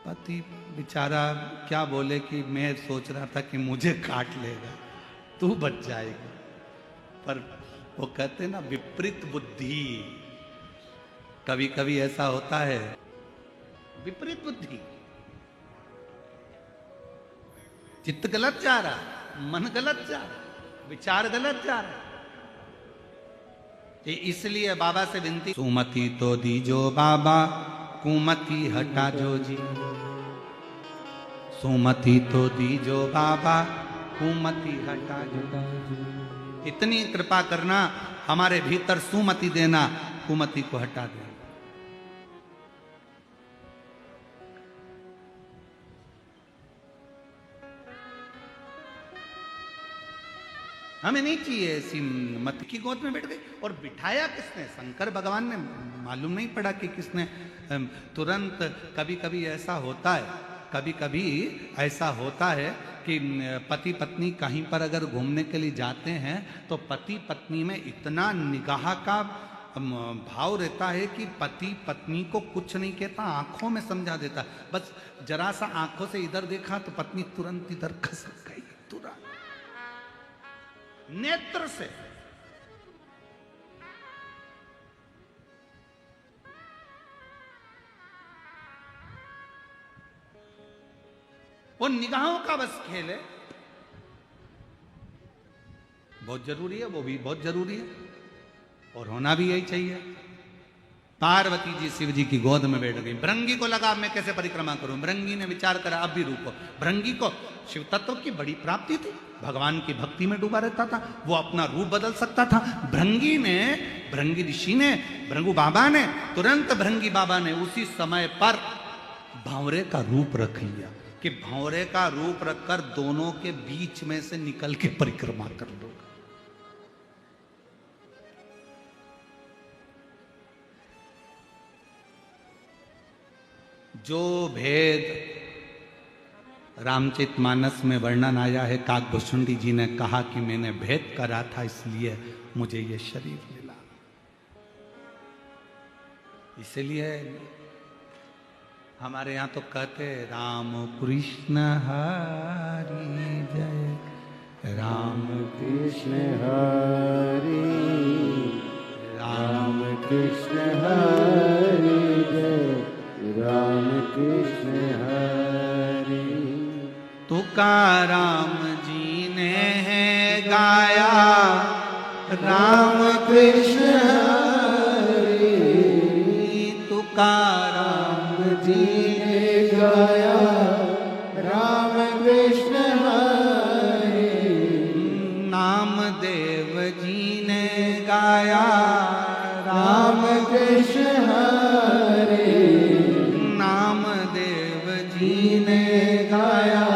पति बेचारा क्या बोले कि मैं सोच रहा था कि मुझे काट लेगा, तू बच जाएगा। पर वो कहते ना विपरीत बुद्धि, कभी कभी ऐसा होता है। विपरीत बुद्धि, चित्त गलत जा रहा, मन गलत जा रहा, विचार गलत जा रहा। इसलिए बाबा से विनती, सुमति तो दीजो बाबा, कुमति हटा जो जी। सुमति तो दीजो बाबा, कुमति हटा जो। इतनी कृपा करना, हमारे भीतर सुमति देना, कुमति को हटा देना। हमें नहीं चाहिए ऐसी मत की गोद में बैठ गई। और बिठाया किसने? शंकर भगवान ने। मालूम नहीं पड़ा कि किसने। तुरंत कभी कभी ऐसा होता है, कभी कभी ऐसा होता है कि पति पत्नी कहीं पर अगर घूमने के लिए जाते हैं तो पति पत्नी में इतना निगाह का भाव रहता है कि पति पत्नी को कुछ नहीं कहता, आंखों में समझा देता। बस जरा सा आंखों से इधर देखा तो पत्नी तुरंत इधर खसक गई, तुरंत नेत्र से। वो निगाहों का बस खेल है, बहुत जरूरी है, वो भी बहुत जरूरी है और होना भी यही चाहिए। पार्वती जी शिव जी की गोद में बैठ गई। भृंगी को लगा मैं कैसे परिक्रमा करूं। भृंगी ने विचार करा अब भी रुको। भृंगी को शिव तत्व की बड़ी प्राप्ति थी, भगवान की भक्ति में डूबा रहता था, वो अपना रूप बदल सकता था। भृंगी ऋषि ने, भृंगु बाबा ने, तुरंत भृंगी बाबा ने उसी समय पर भंवरे का रूप रख लिया कि भंवरे का रूप रखकर दोनों के बीच में से निकल के परिक्रमा कर लो। जो भेद रामचरितमानस में वर्णन आया है, काकभुषुंडी जी ने कहा कि मैंने भेद करा था इसलिए मुझे ये शरीर मिला। इसलिए हमारे यहाँ तो कहते राम कृष्ण हरि जय, राम कृष्ण हरि, राम कृष्ण हरि जय, राम कृष्ण हरि। तुकाराम जी ने है गाया, राम कृष्ण हरि, तुकाराम जी ने गाया, राम कृष्ण हरि। नामदेव जी ने गाया, राम कृष्ण हरि, नामदेव जी ने गाया,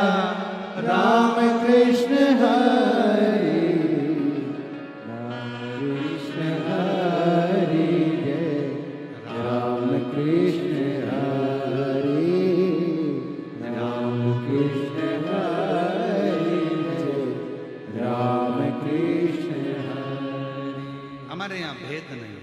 राम कृष्ण हरि, राम कृष्ण हरि जय, राम कृष्ण हरि। हमारे यहाँ भेद नहीं है।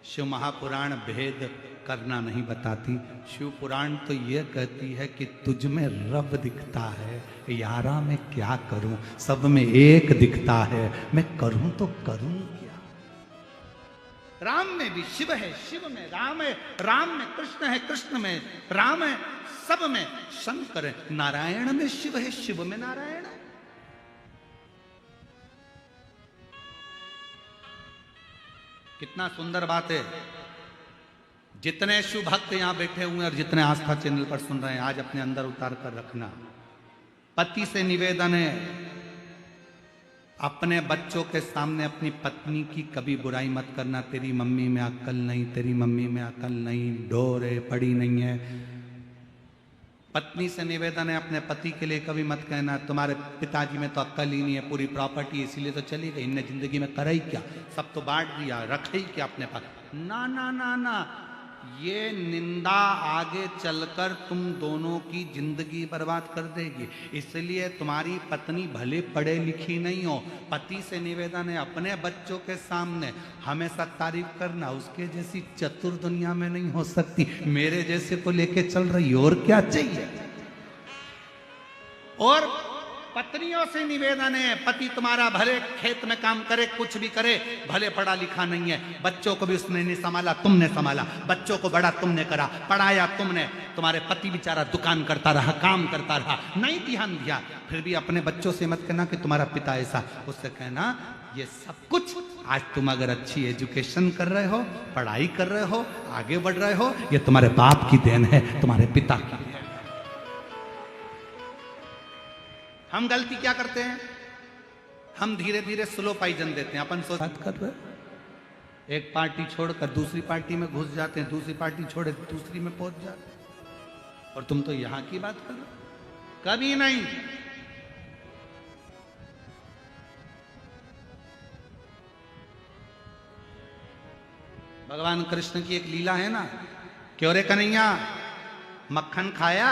शिव महापुराण भेद करना नहीं बताती। शिव पुराण तो ये कहती है कि तुझ में रब दिखता है, यारा मैं क्या करूं, सब में एक दिखता है, मैं करूं तो करूं क्या। राम में भी शिव है, शिव में राम है, राम में कृष्ण है, कृष्ण में राम है, सब में शंकर है। नारायण में शिव है, शिव में नारायण है। कितना सुंदर बात है। जितने शिव भक्त यहां बैठे हुए हैं और जितने आस्था चैनल पर सुन रहे हैं, आज अपने अंदर उतार कर रखना। पति से निवेदन है, अपने बच्चों के सामने अपनी पत्नी की कभी बुराई मत करना। तेरी मम्मी में अक्ल नहीं, तेरी मम्मी में अक्ल नहीं, ढोर है, पड़ी नहीं है। पत्नी से निवेदन है, अपने पति के लिए कभी मत कहना तुम्हारे पिताजी में तो अक्ल ही नहीं है, पूरी प्रॉपर्टी इसीलिए तो चली गई, इनने जिंदगी में करा ही क्या, सब तो बांट दिया, रख ही क्या अपने पास। ना ना ना ना, ये निंदा आगे चलकर तुम दोनों की जिंदगी बर्बाद कर देगी। इसलिए तुम्हारी पत्नी भले पढ़े लिखी नहीं हो, पति से निवेदन है अपने बच्चों के सामने हमेशा तारीफ करना। उसके जैसी चतुर दुनिया में नहीं हो सकती, मेरे जैसे को लेके चल रही, और क्या चाहिए। और पत्नियों से निवेदन है, पति तुम्हारा भले खेत में काम करे, कुछ भी करे, भले पढ़ा लिखा नहीं है, बच्चों को भी उसने नहीं संभाला, तुमने संभाला, बच्चों को बड़ा तुमने करा, पढ़ाया तुमने। तुम्हारे पति बेचारा दुकान करता रहा, काम करता रहा, नहीं ध्यान दिया। फिर भी अपने बच्चों से मत कहना कि तुम्हारा पिता ऐसा, उससे कहना ये सब कुछ आज तुम अगर अच्छी एजुकेशन कर रहे हो, पढ़ाई कर रहे हो, आगे बढ़ रहे हो, ये तुम्हारे बाप की देन है, तुम्हारे पिता की देन। हम गलती क्या करते हैं, हम धीरे धीरे स्लो पाइजन देते हैं। अपन सोच कर रहे, एक पार्टी छोड़कर दूसरी पार्टी में घुस जाते हैं, दूसरी पार्टी छोड़े दूसरी में पहुंच जाते हैं। और तुम तो यहां की बात कर रहे हो, कभी नहीं। भगवान कृष्ण की एक लीला है ना, क्यों रे कन्हैया मक्खन खाया।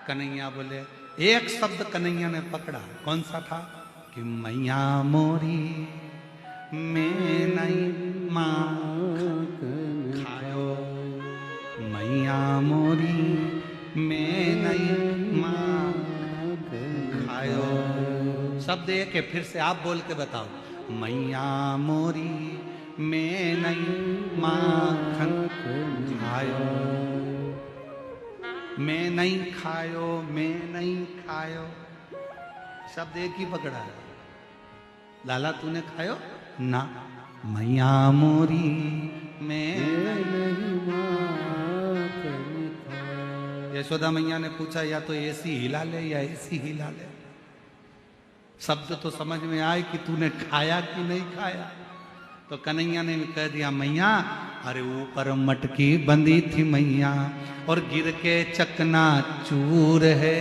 कन्हैया बोले, एक शब्द कन्हैया ने पकड़ा, कौन सा था, कि मैया मोरी मैं नहीं माखन खायो, मैया मोरी मैं नहीं माखन खायो। शब्द एक है, फिर से आप बोल के बताओ, मैया मोरी मैं नहीं माखन खायो, मैं नहीं खायो, मैं नहीं खायो। शब्द एक ही पकड़ा है। लाला तूने खायो ना, मैया मोरी मैं नहीं माखन खायो। यशोदा मैया ने पूछा, या तो ऐसी हिला ले या ऐसी हिला ले। शब्द तो समझ में आए कि तूने खाया कि नहीं खाया। तो कन्हैया ने कह दिया, मैया अरे ऊपर मटकी बंधी थी मैया, और गिर के चकना चूर है,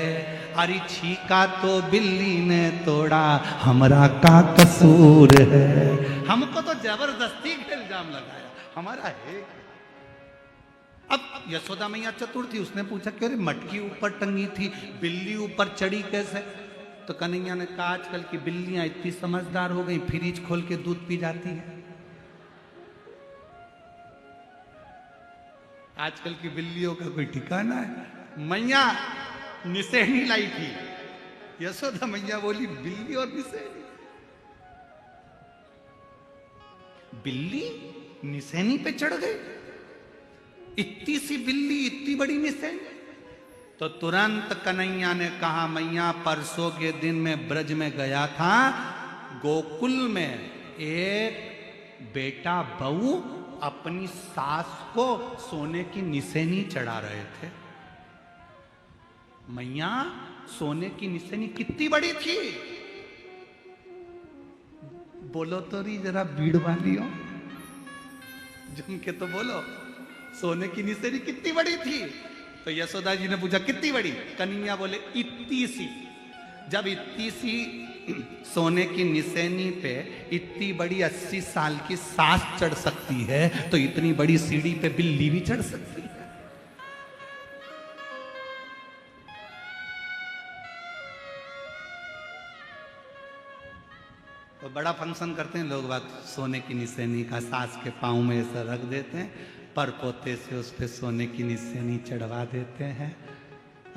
अरे छीका तो बिल्ली ने तोड़ा, हमरा का कसूर है। हमको तो जबरदस्ती का इल्जाम लगाया, हमारा है। अब यशोदा मैया चतुर थी, उसने पूछा कि अरे मटकी ऊपर टंगी थी, बिल्ली ऊपर चढ़ी कैसे। तो कन्हैया ने कहा, आजकल की बिल्लियां इतनी समझदार हो गई, फ्रिज खोल के दूध पी जाती है। आजकल की बिल्लियों का कोई ठिकाना है। मैया निसेनी लाई थी, यशोदा मैया बोली बिल्ली और निसेनी। बिल्ली निसेनी पे चढ़ गई, इतनी सी बिल्ली इतनी बड़ी निसेनी। तो तुरंत कन्हैया ने कहा, मैया परसों के दिन में ब्रज में गया था, गोकुल में एक बेटा बहू अपनी सास को सोने की निसेनी चढ़ा रहे थे। मैया सोने की निसेनी कितनी बड़ी थी, बोलो तो री जरा भीड़ वाली हो, जम के तो बोलो, सोने की निसेनी कितनी बड़ी थी। तो यशोदा जी ने पूछा कितनी बड़ी, कन्हैया बोले इतनी सी। जब इतनी सी सोने की निसेनी पे इतनी बड़ी 80 साल की सास चढ़ सकती है, तो इतनी बड़ी सीढ़ी पे बिल्ली भी चढ़ सकती है। तो बड़ा फंक्शन करते हैं लोग, बात सोने की निशानी का सास के पाँव में ऐसा रख देते हैं, पर पोते से उस पर सोने की निशानी चढ़वा देते हैं।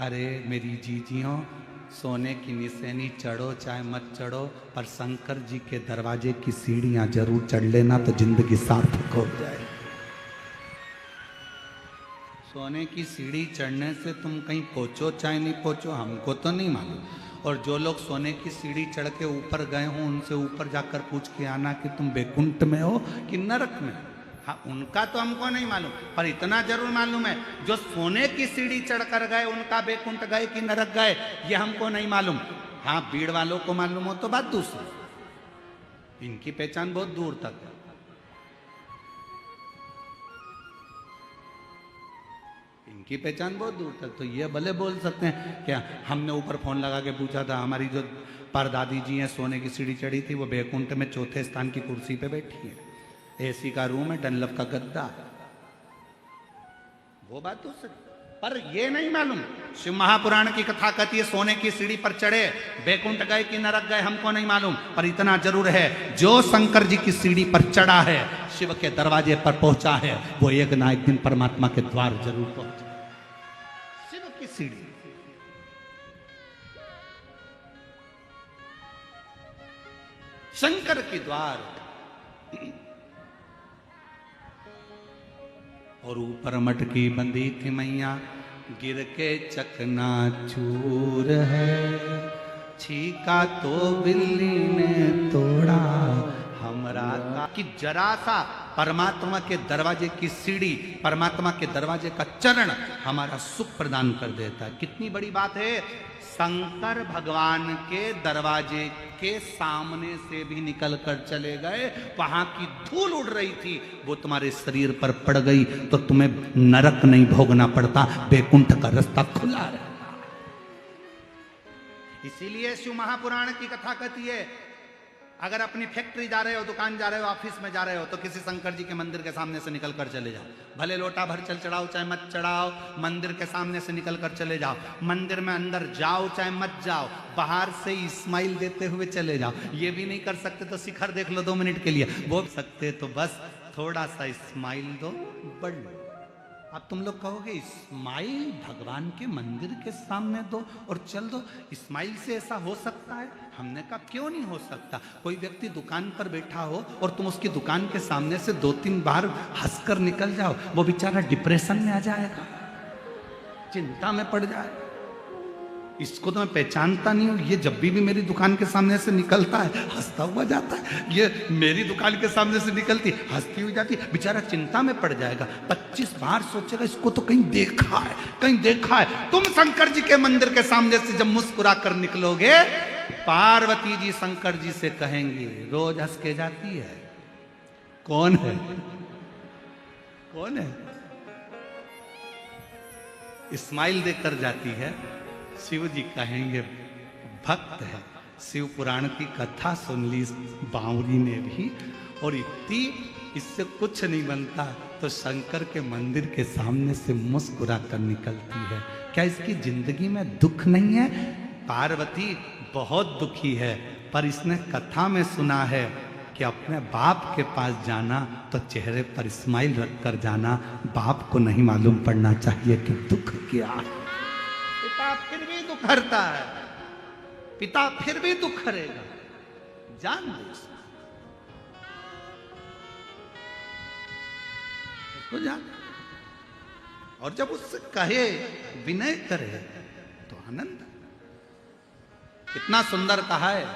अरे मेरी जीजियों, सोने की निशानी चढ़ो चाहे मत चढ़ो, पर शंकर जी के दरवाजे की सीढ़ियां जरूर चढ़ लेना तो जिंदगी सार्थक हो जाए। सोने की सीढ़ी चढ़ने से तुम कहीं पहुंचो चाहे नहीं पहुंचो हमको तो नहीं मालूम, और जो लोग सोने की सीढ़ी चढ़ के ऊपर गए हों उनसे ऊपर जाकर पूछ के आना कि तुम बैकुंठ में हो कि नरक में। हाँ, उनका तो हमको नहीं मालूम, पर इतना जरूर मालूम है जो सोने की सीढ़ी चढ़कर गए उनका बैकुंठ गए कि नरक गए ये हमको नहीं मालूम। हाँ, भीड़ वालों को मालूम हो तो बात दूसरी, इनकी पहचान बहुत दूर तक है। इनकी पहचान बहुत दूर तक, तो ये भले बोल सकते हैं क्या हमने ऊपर फोन लगा के पूछा था, हमारी जो परदादी जी हैं सोने की सीढ़ी चढ़ी थी वो बैकुंठ में चौथे स्थान की कुर्सी पे बैठी है, एसी का रूम है, डनलप का गद्दा है, वो बात तो सही। पर ये नहीं मालूम, शिव महापुराण की कथा कहती है सोने की सीढ़ी पर चढ़े बैकुंठ गए कि नरक गए हमको नहीं मालूम, पर इतना जरूर है जो शंकर जी की सीढ़ी पर चढ़ा है, शिव के दरवाजे पर पहुंचा है, वो एक ना एक दिन परमात्मा के द्वार जरूर पहुंचे। शिव की सीढ़ी, शंकर की द्वार, और ऊपर मटकी बंधी थी मैया, गिर के चकना चूर है, छीका तो बिल्ली ने तोड़ा हमरा का। कि जरा सा परमात्मा के दरवाजे की सीढ़ी, परमात्मा के दरवाजे का चरण हमारा सुख प्रदान कर देता है। कितनी बड़ी बात है, शंकर भगवान के दरवाजे के सामने से भी निकल कर चले गए, वहां की धूल उड़ रही थी वो तुम्हारे शरीर पर पड़ गई तो तुम्हें नरक नहीं भोगना पड़ता, बैकुंठ का रास्ता खुला रहता। इसीलिए शिव महापुराण की कथा कहती है अगर अपनी फैक्ट्री जा रहे हो, दुकान जा रहे हो, ऑफिस में जा रहे हो तो किसी शंकर जी के मंदिर के सामने से निकल कर चले जाओ, भले लोटा भर चल चढ़ाओ चाहे मत चढ़ाओ, मंदिर के सामने से निकल कर चले जाओ, मंदिर में अंदर जाओ चाहे मत जाओ, बाहर से स्माइल देते हुए चले जाओ। ये भी नहीं कर सकते तो शिखर देख लो 2 मिनट के लिए, वो सकते तो बस थोड़ा सा स्माइल दो, बढ़ लो। अब तुम लोग कहोगे स्माइल भगवान के मंदिर के सामने दो और चल दो, स्माइल से ऐसा हो सकता है? हमने कहा क्यों नहीं हो सकता। कोई व्यक्ति दुकान पर बैठा हो और तुम उसकी दुकान के सामने से 2-3 बार हंसकर निकल जाओ, वो बेचारा डिप्रेशन में आ जाएगा, चिंता में पड़ जाए। इसको तो मैं पहचानता नहीं हूँ, ये जब भी मेरी दुकान के सामने से निकलता है हंसता हुआ जाता है, ये मेरी दुकान के सामने से निकलती हंसती हुई जाती, बेचारा चिंता में पड़ जाएगा, 25 बार सोचेगा इसको तो कहीं देखा है, कहीं देखा है। तुम शंकर जी के मंदिर के सामने से जब मुस्कुरा कर निकलोगे, पार्वती जी शंकर जी से कहेंगी रोज हंस के जाती है, कौन है, कौन है? स्माइल देकर जाती है। शिव जी कहेंगे भक्त है। शिव पुराण की कथा सुन ली बावरी ने भी, और इतनी इससे कुछ नहीं बनता तो शंकर के मंदिर के सामने से मुस्कुरा कर निकलती है। क्या इसकी जिंदगी में दुख नहीं है? पार्वती बहुत दुखी है, पर इसने कथा में सुना है कि अपने बाप के पास जाना तो चेहरे पर स्माइल रख कर जाना, बाप को नहीं मालूम पड़ना चाहिए कि दुख क्या है। पिता फिर भी दुख हरता है, पिता फिर भी दुख हरेगा, जान दो उसको, जान। और जब उससे कहे, विनय करे तो आनंद। कितना सुंदर कहा है,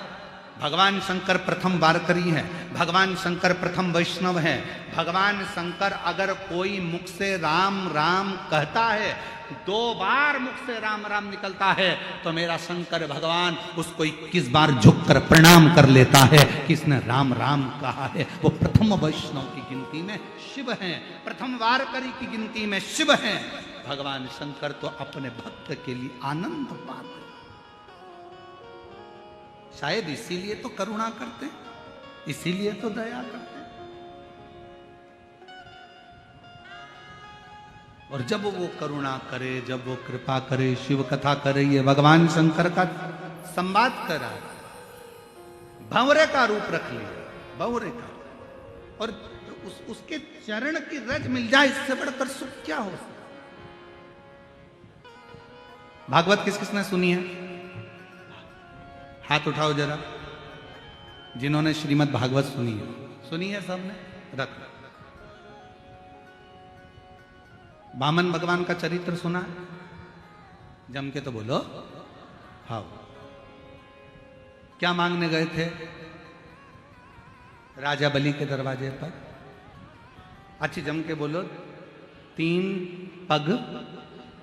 भगवान शंकर प्रथम वारकरी हैं, भगवान शंकर प्रथम वैष्णव हैं। भगवान शंकर अगर कोई मुख से राम राम कहता है, 2 बार मुख से राम राम निकलता है, तो मेरा शंकर भगवान उसको 21 बार झुककर प्रणाम कर लेता है कि इसने राम राम कहा है। वो प्रथम वैष्णव की गिनती में शिव हैं, प्रथम वारकरी की गिनती में शिव हैं। भगवान शंकर तो अपने भक्त के लिए आनंद पाते, शायद इसीलिए तो करुणा करते, इसीलिए तो दया करते। और जब वो करुणा करे, जब वो कृपा करे, शिव कथा करे, ये भगवान शंकर का संवाद करा, भंवरे का रूप रख लिया, भंवरे का। और उसके चरण की रज मिल जाए, इससे बढ़कर सुख क्या हो सकता। भागवत किस किसने सुनी है? हाथ उठाओ जरा, जिन्होंने श्रीमद् भागवत सुनी है। सुनी है सबने? रख। वामन भगवान का चरित्र सुना है? जम के तो बोलो। हाँ, क्या मांगने गए थे राजा बलि के दरवाजे पर? अच्छी जम के बोलो। 3 पग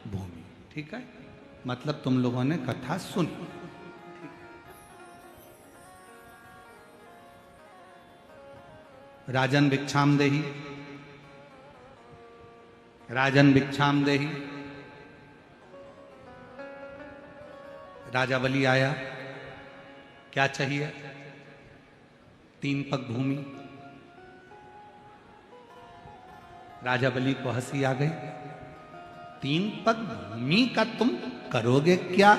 भूमि। ठीक है, मतलब तुम लोगों ने कथा सुनी। राजन भिक्षाम देहि, राजन भिक्षाम देहि। राजा बलि आया, क्या चाहिए? 3 पग भूमि। राजा बलि को हंसी आ गई। 3 पग भूमि का तुम करोगे क्या?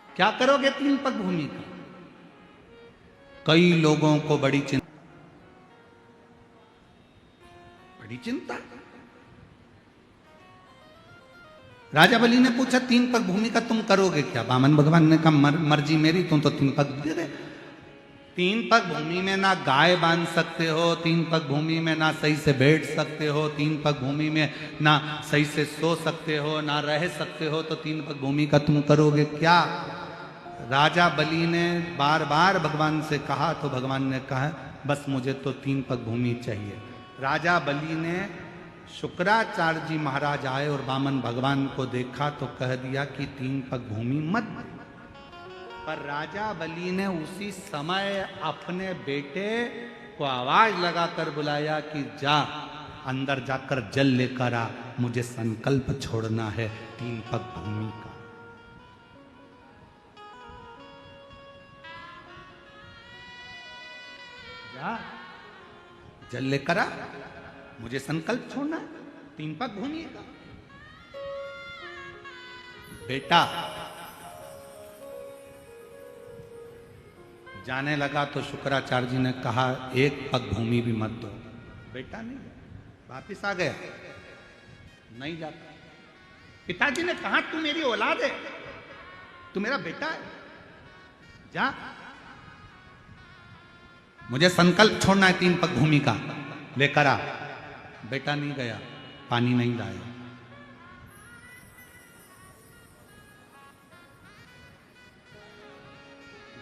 क्या करोगे 3 पग भूमि का? कई लोगों को बड़ी चिंता, बड़ी चिंता। राजा बलि ने पूछा 3 पग भूमि का तुम करोगे क्या? वामन भगवान ने कहा मर्जी मेरी, तुम तो 3 पग दे दे। 3 पग भूमि में ना गाय बांध सकते हो, 3 पग भूमि में ना सही से बैठ सकते हो, 3 पग भूमि में ना सही से सो सकते हो, ना रह सकते हो, तो 3 पग भूमि का तुम करोगे क्या? राजा बलि ने बार बार भगवान से कहा तो भगवान ने कहा बस मुझे तो 3 पग भूमि चाहिए। राजा बलि ने, शुक्राचार्य जी महाराज आए और वामन भगवान को देखा तो कह दिया कि 3 पग भूमि मत। पर राजा बलि ने उसी समय अपने बेटे को आवाज लगाकर बुलाया कि जा अंदर जाकर जल लेकर आ, मुझे संकल्प छोड़ना है 3 पग भूमि का। जा जल लेकर आ, मुझे संकल्प छोड़ना है 3 पग भूमि का। बेटा जाने लगा तो शुक्राचार्य जी ने कहा 1 पग भूमि भी मत दो। बेटा नहीं, वापिस आ गया, नहीं जाता। पिताजी ने कहा तू मेरी औलाद है, तू मेरा बेटा है, जा, मुझे संकल्प छोड़ना है 3 पग भूमि का, लेकर आ। बेटा नहीं गया, पानी नहीं लाया।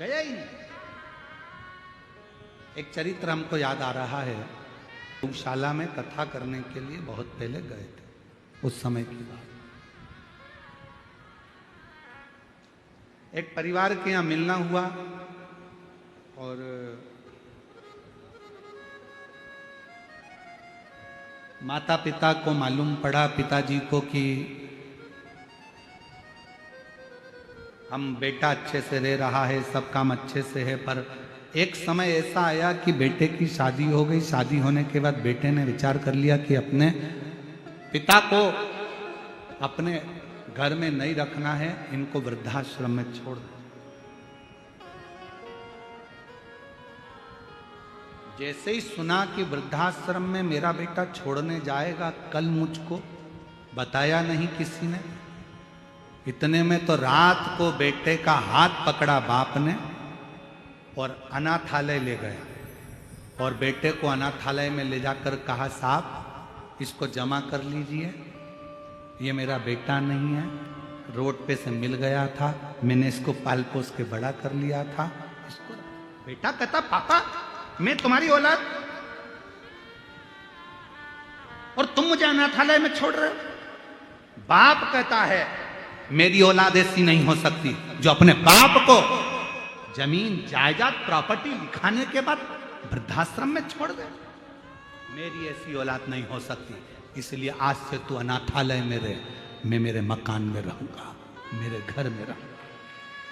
गया ही नहीं। एक चरित्र हमको याद आ रहा है, गौशाला में कथा करने के लिए बहुत पहले गए थे, उस समय की बात। एक परिवार के यहाँ मिलना हुआ और माता पिता को मालूम पड़ा, पिताजी को, कि हम बेटा अच्छे से रह रहा है, सब काम अच्छे से है, पर एक समय ऐसा आया कि बेटे की शादी हो गई। शादी होने के बाद बेटे ने विचार कर लिया कि अपने पिता को अपने घर में नहीं रखना है, इनको वृद्धाश्रम में छोड़ दो। जैसे ही सुना कि वृद्धाश्रम में मेरा बेटा छोड़ने जाएगा कल, मुझको बताया नहीं किसी ने। इतने में तो रात को बेटे का हाथ पकड़ा बाप ने और अनाथालय ले गया और बेटे को अनाथालय में ले जाकर कहा साहब इसको जमा कर लीजिए, ये मेरा बेटा नहीं है, रोड पे से मिल गया था, मैंने इसको पाल पोस के बड़ा कर लिया था। इसको बेटा कहता पापा मैं तुम्हारी औलाद और तुम मुझे अनाथालय में छोड़ रहे हो। बाप कहता है मेरी औलाद ऐसी नहीं हो सकती जो अपने बाप को जमीन जायदाद प्रॉपर्टी लिखाने के बाद वृद्धाश्रम में छोड़ दे। मेरी ऐसी औलाद नहीं हो सकती, इसलिए आज से तू अनाथालय में रहे, मैं मेरे मकान में रहूंगा, मेरे घर में रहूंगा।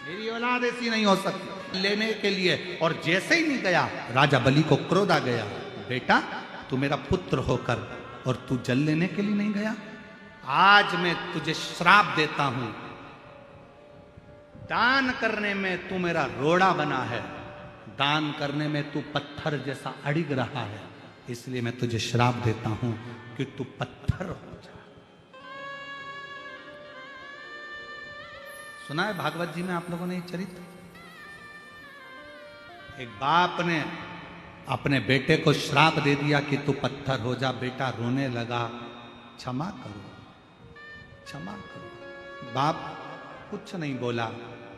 मेरी औलाद ऐसी नहीं हो सकती लेने के लिए। और जैसे ही नहीं गया, राजा बलि को क्रोध आ गया, बेटा तू मेरा पुत्र होकर और तू जल लेने के लिए नहीं गया, आज मैं तुझे श्राप देता हूं, दान करने में तू मेरा रोड़ा बना है, दान करने में तू पत्थर जैसा अड़िग रहा है, इसलिए मैं तुझे श्राप देता हूं कि तू पत्थर हो जा। सुना है भागवत जी में आप लोगों ने ये चरित्र? एक बाप ने अपने बेटे को श्राप दे दिया कि तू पत्थर हो जा। बेटा रोने लगा, क्षमा करो क्षमा करो। बाप कुछ नहीं बोला।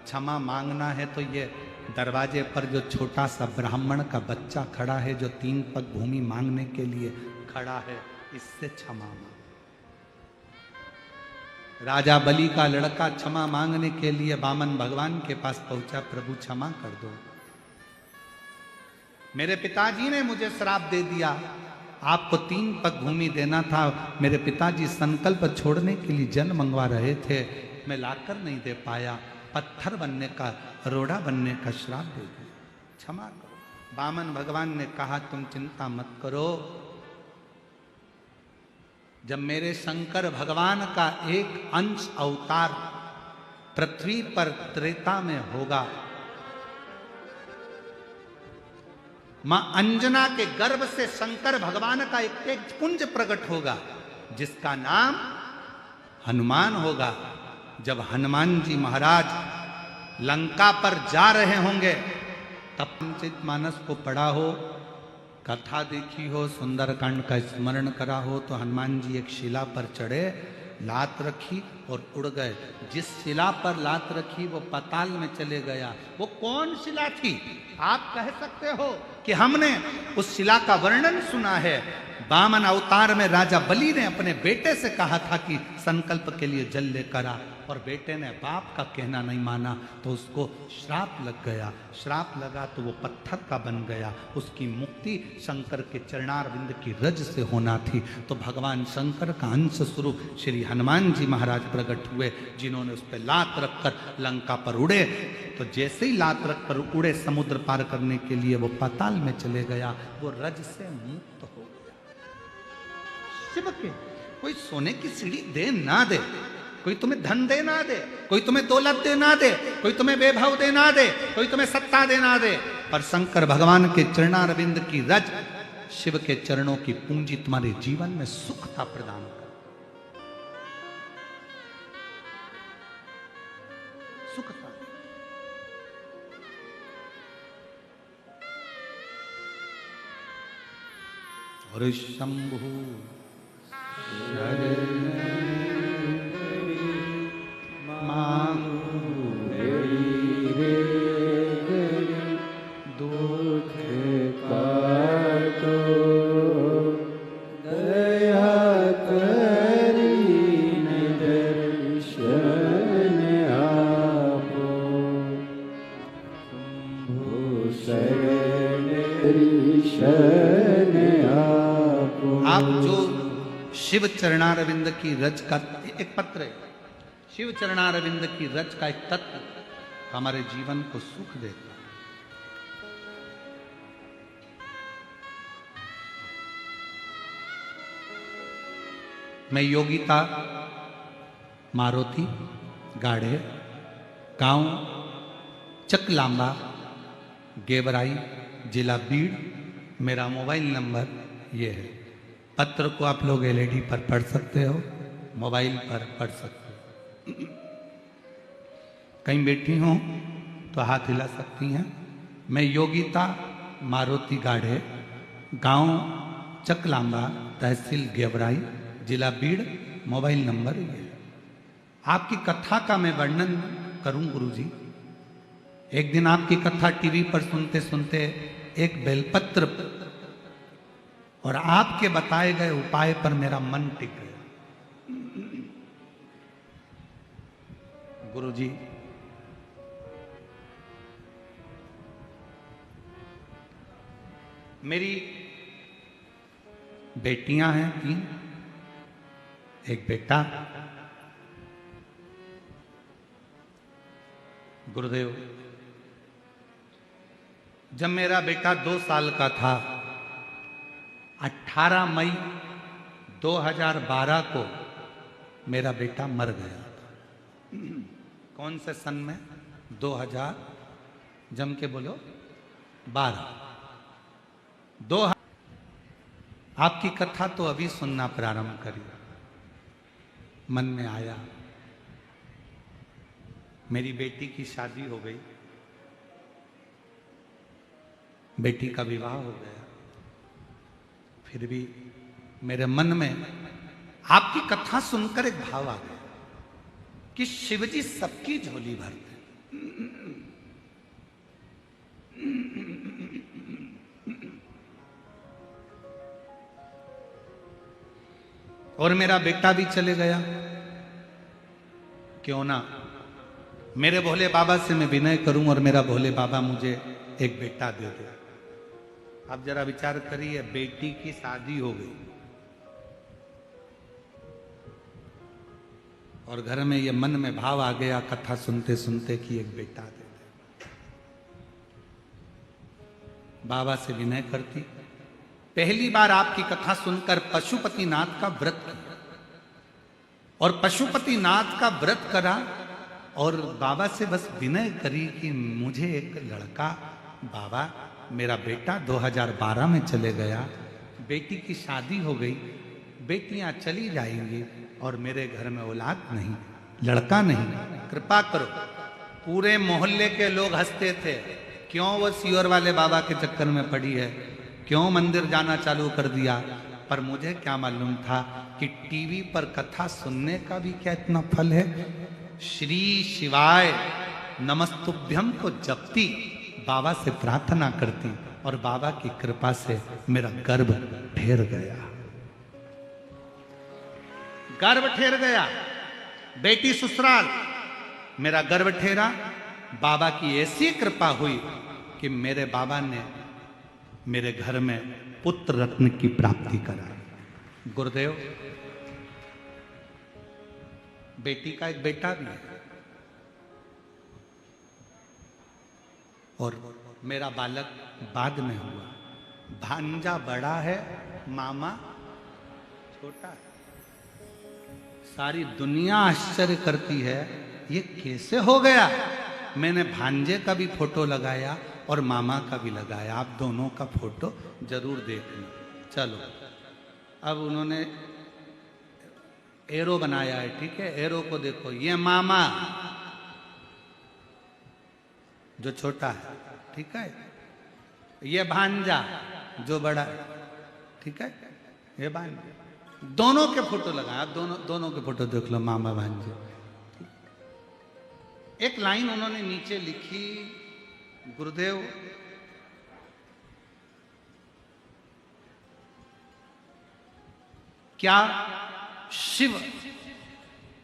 क्षमा मांगना है तो ये दरवाजे पर जो छोटा सा ब्राह्मण का बच्चा खड़ा है, जो 3 पग भूमि मांगने के लिए खड़ा है, इससे क्षमा मांग। राजा बलि का लड़का क्षमा मांगने के लिए वामन भगवान के पास पहुंचा, प्रभु क्षमा कर दो, मेरे पिताजी ने मुझे श्राप दे दिया, आपको 3 पग भूमि देना था, मेरे पिताजी संकल्प छोड़ने के लिए जल मंगवा रहे थे, मैं लाकर नहीं दे पाया, पत्थर बनने का, रोड़ा बनने का श्राप दे दिया, क्षमा करो। वामन भगवान ने कहा तुम चिंता मत करो, जब मेरे शंकर भगवान का एक अंश अवतार पृथ्वी पर त्रेता में होगा, मां अंजना के गर्भ से शंकर भगवान का एक तेज पुंज प्रकट होगा जिसका नाम हनुमान होगा। जब हनुमान जी महाराज लंका पर जा रहे होंगे, तब पंचतमानस को पढ़ा हो, कथा देखी हो, सुंदरकांड का स्मरण करा हो, तो हनुमान जी एक शिला पर चढ़े, लात रखी और उड़ गए। जिस शिला पर लात रखी वो पाताल में चले गया। वो कौन शिला थी? आप कह सकते हो कि हमने उस शिला का वर्णन सुना है। वामन अवतार में राजा बलि ने अपने बेटे से कहा था कि संकल्प के लिए जल लेकर आ, और बेटे ने बाप का कहना नहीं माना तो उसको श्राप लग गया। श्राप लगा तो वो पत्थर का बन गया। उसकी मुक्ति शंकर के चरणारविंद की रज से होना थी। तो भगवान शंकर का अंश स्वरूप श्री हनुमान जी महाराज प्रकट हुए, जिन्होंने उस पर लात रखकर लंका पर उड़े। तो जैसे ही लात रख कर उड़े, समुद्र पार करने के लिए वो पाताल में चले गया, वो रज से मुक्त हो गया। शिव के कोई सोने की सीढ़ी दे ना दे, कोई तुम्हें धन दे ना दे, कोई तुम्हें दौलत दे ना दे, कोई तुम्हें वैभव दे ना दे, कोई तुम्हें सत्ता दे ना दे, पर शंकर भगवान के चरणारविंद की रज, शिव के चरणों की पूंजी तुम्हारे जीवन में सुखता प्रदान कर, सुखता। और शंभु दुख काटो, दया करी दर्शन आपो, शंभु शरण आपो। आप जो शिव चरणारविंद की रज का एक पत्र है, शिव चरणारविंद की रज का एक तत्व हमारे जीवन को सुख देता है। मैं योगिता मारुति गाढ़े, गांव चकलांबा, गेवराई, जिला बीड़, मेरा मोबाइल नंबर ये है। पत्र को आप लोग एलईडी पर पढ़ सकते हो, मोबाइल पर पढ़ सकते हो। कहीं बैठी हो तो हाथ हिला सकती हैं। मैं योगिता मारुति गाढ़े, गांव चकलांबा, तहसील गेवराई, जिला बीड़, मोबाइल नंबर ये। आपकी कथा का मैं वर्णन करूं गुरुजी। एक दिन आपकी कथा टीवी पर सुनते सुनते एक बेलपत्र और आपके बताए गए उपाय पर मेरा मन टिक गया। गुरुजी, मेरी बेटियां हैं 3, एक बेटा। गुरुदेव, जब मेरा बेटा 2 साल का था, 18 मई 2012 को मेरा बेटा मर गया था। कौन से सन में? 2000 जम के बोलो 12 आपकी कथा तो अभी सुनना प्रारंभ करी। मन में आया मेरी बेटी की शादी हो गई, बेटी का विवाह हो गया, फिर भी मेरे मन में आपकी कथा सुनकर एक भाव आ गया कि शिवजी सबकी झोली भरते। और मेरा बेटा भी चले गया, क्यों ना मेरे भोले बाबा से मैं विनय करूं और मेरा भोले बाबा मुझे एक बेटा दे दे। अब जरा विचार करिए, बेटी की शादी हो गई और घर में ये मन में भाव आ गया कथा सुनते सुनते कि एक बेटा दे दे। बाबा से विनय करती। पहली बार आपकी कथा सुनकर पशुपतिनाथ का व्रत किया और पशुपतिनाथ का व्रत करा और बाबा से बस विनय करी कि मुझे एक लड़का, बाबा मेरा बेटा 2012 में चले गया, बेटी की शादी हो गई, बेटियां चली जाएंगी और मेरे घर में औलाद नहीं, लड़का नहीं, कृपा करो। पूरे मोहल्ले के लोग हंसते थे, क्यों वो सियोर वाले बाबा के चक्कर में पड़ी है, क्यों मंदिर जाना चालू कर दिया। पर मुझे क्या मालूम था कि टीवी पर कथा सुनने का भी क्या इतना फल है। श्री शिवाय नमस्तुभ्यम को जपती, बाबा से प्रार्थना करती और बाबा की कृपा से मेरा गर्भ ठहर गया, गर्भ ठहर गया। बेटी ससुराल, मेरा गर्भ ठहरा। बाबा की ऐसी कृपा हुई कि मेरे बाबा ने मेरे घर में पुत्र रत्न की प्राप्ति कराई। गुरुदेव, बेटी का एक बेटा भी है और मेरा बालक बाद में हुआ। भांजा बड़ा है, मामा छोटा है। सारी दुनिया आश्चर्य करती है ये कैसे हो गया। मैंने भांजे का भी फोटो लगाया और मामा का भी लगाया, आप दोनों का फोटो जरूर देखना। चलो, अब उन्होंने एरो बनाया है, ठीक है, एरो को देखो, ये मामा जो छोटा है, ठीक है, ये भांजा जो बड़ा है, ठीक है, ये भांजा, दोनों के फोटो लगाया। आप दोनों के फोटो देख लो, मामा भांजे। एक लाइन उन्होंने नीचे लिखी, गुरुदेव क्या शिव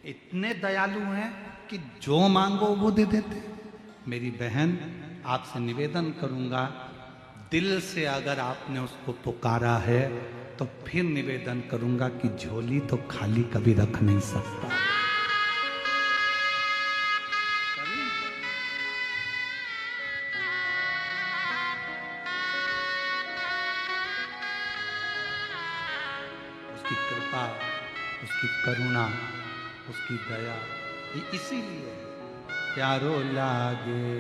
इतने दयालु हैं कि जो मांगो वो दे देते। मेरी बहन, आपसे निवेदन करूंगा, दिल से अगर आपने उसको पुकारा है तो फिर निवेदन करूंगा कि झोली तो खाली कभी रख नहीं सकता। उसकी कृपा, उसकी करुणा, उसकी दया, ये इसीलिए प्यारो लागे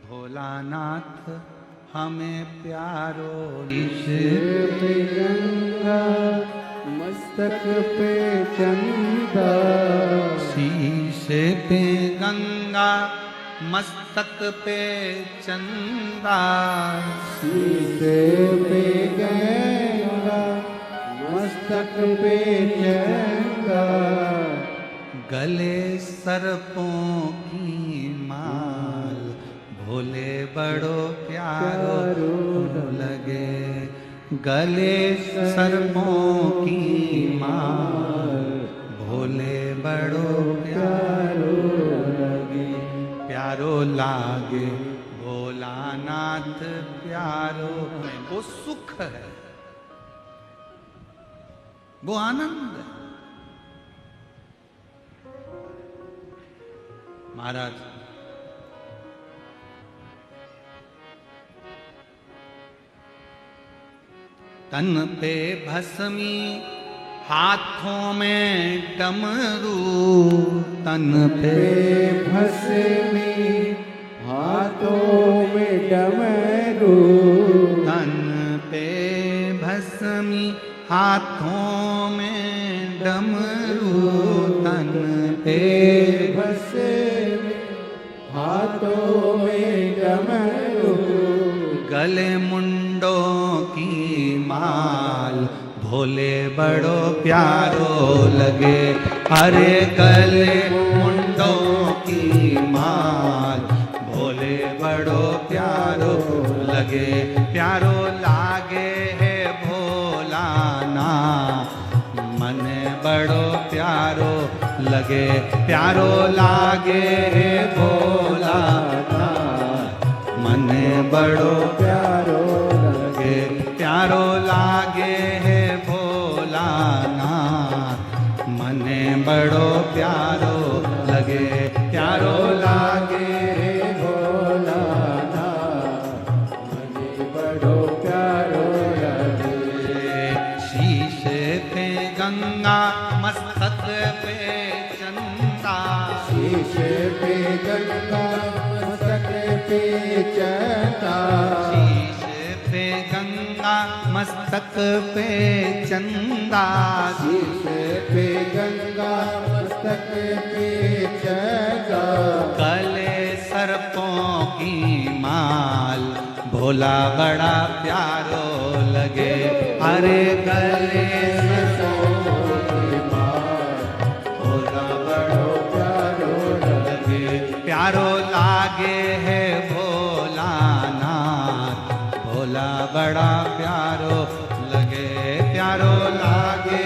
भोलानाथ हमें प्यारो। पे गंगा मस्तक पे चंदा, शीशे पे गंगा मस्तक पे चंदा, शीशे पे गंगा मस्तक पे चंदा, गले सर्पों की माल भोले बड़ो प्यारो लगे। गले सर्पों की माल भोले बड़ो प्यारो लगे। प्यारो लागे भोलानाथ प्यारो में वो सुख है, वो आनंद है। महाराज, तन पे भस्मी हाथों में डमरू तन पे पे भस्मी हाथों में डमरू तन पे भस्मी हाथों में डमरू तन पे भस्मी हाथों में डमरू गले मुंडों की माल भोले बड़ो प्यारो लगे। अरे गले मुंडों की माल भोले बड़ो प्यारो लगे। प्यारो लागे है भोला ना मन बड़ो प्यारो लगे। प्यारो लागे है भोला ना मन बड़ो प्यारो लगे। प्यारो लागे है भोला ना मन बड़ो प्यारो लगे। प्यारो लागे रे भोला ना मने बड़ो प्यारो लगे। शीश पे गंगा मस्तक पे चंदा शीश पे गंगा मस्तक पे चंदा शीश पे गंगा मस्तक पे चंदा शीश पे गंगा मस्तक पे चंदा गले सर्पों की माल भोला बड़ा प्यारो लगे। अरे गले सर्पों की माल भोला बड़ो प्यारो लगे। प्यारो लागे है भोला नाथ भोला बड़ा प्यारो लगे। प्यारो लागे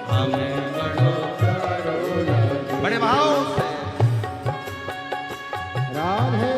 हमें बड़ो प्यारो लगे। बड़े भाव से राधे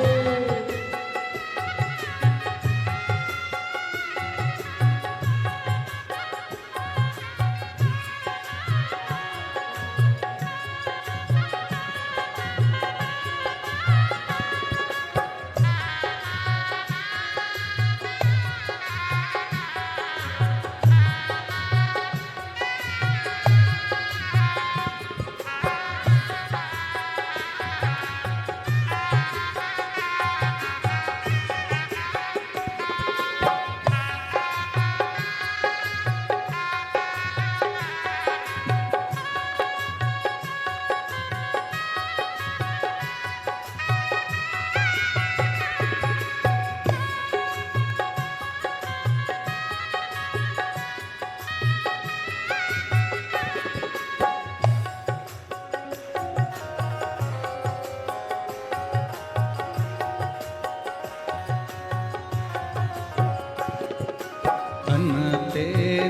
तन पे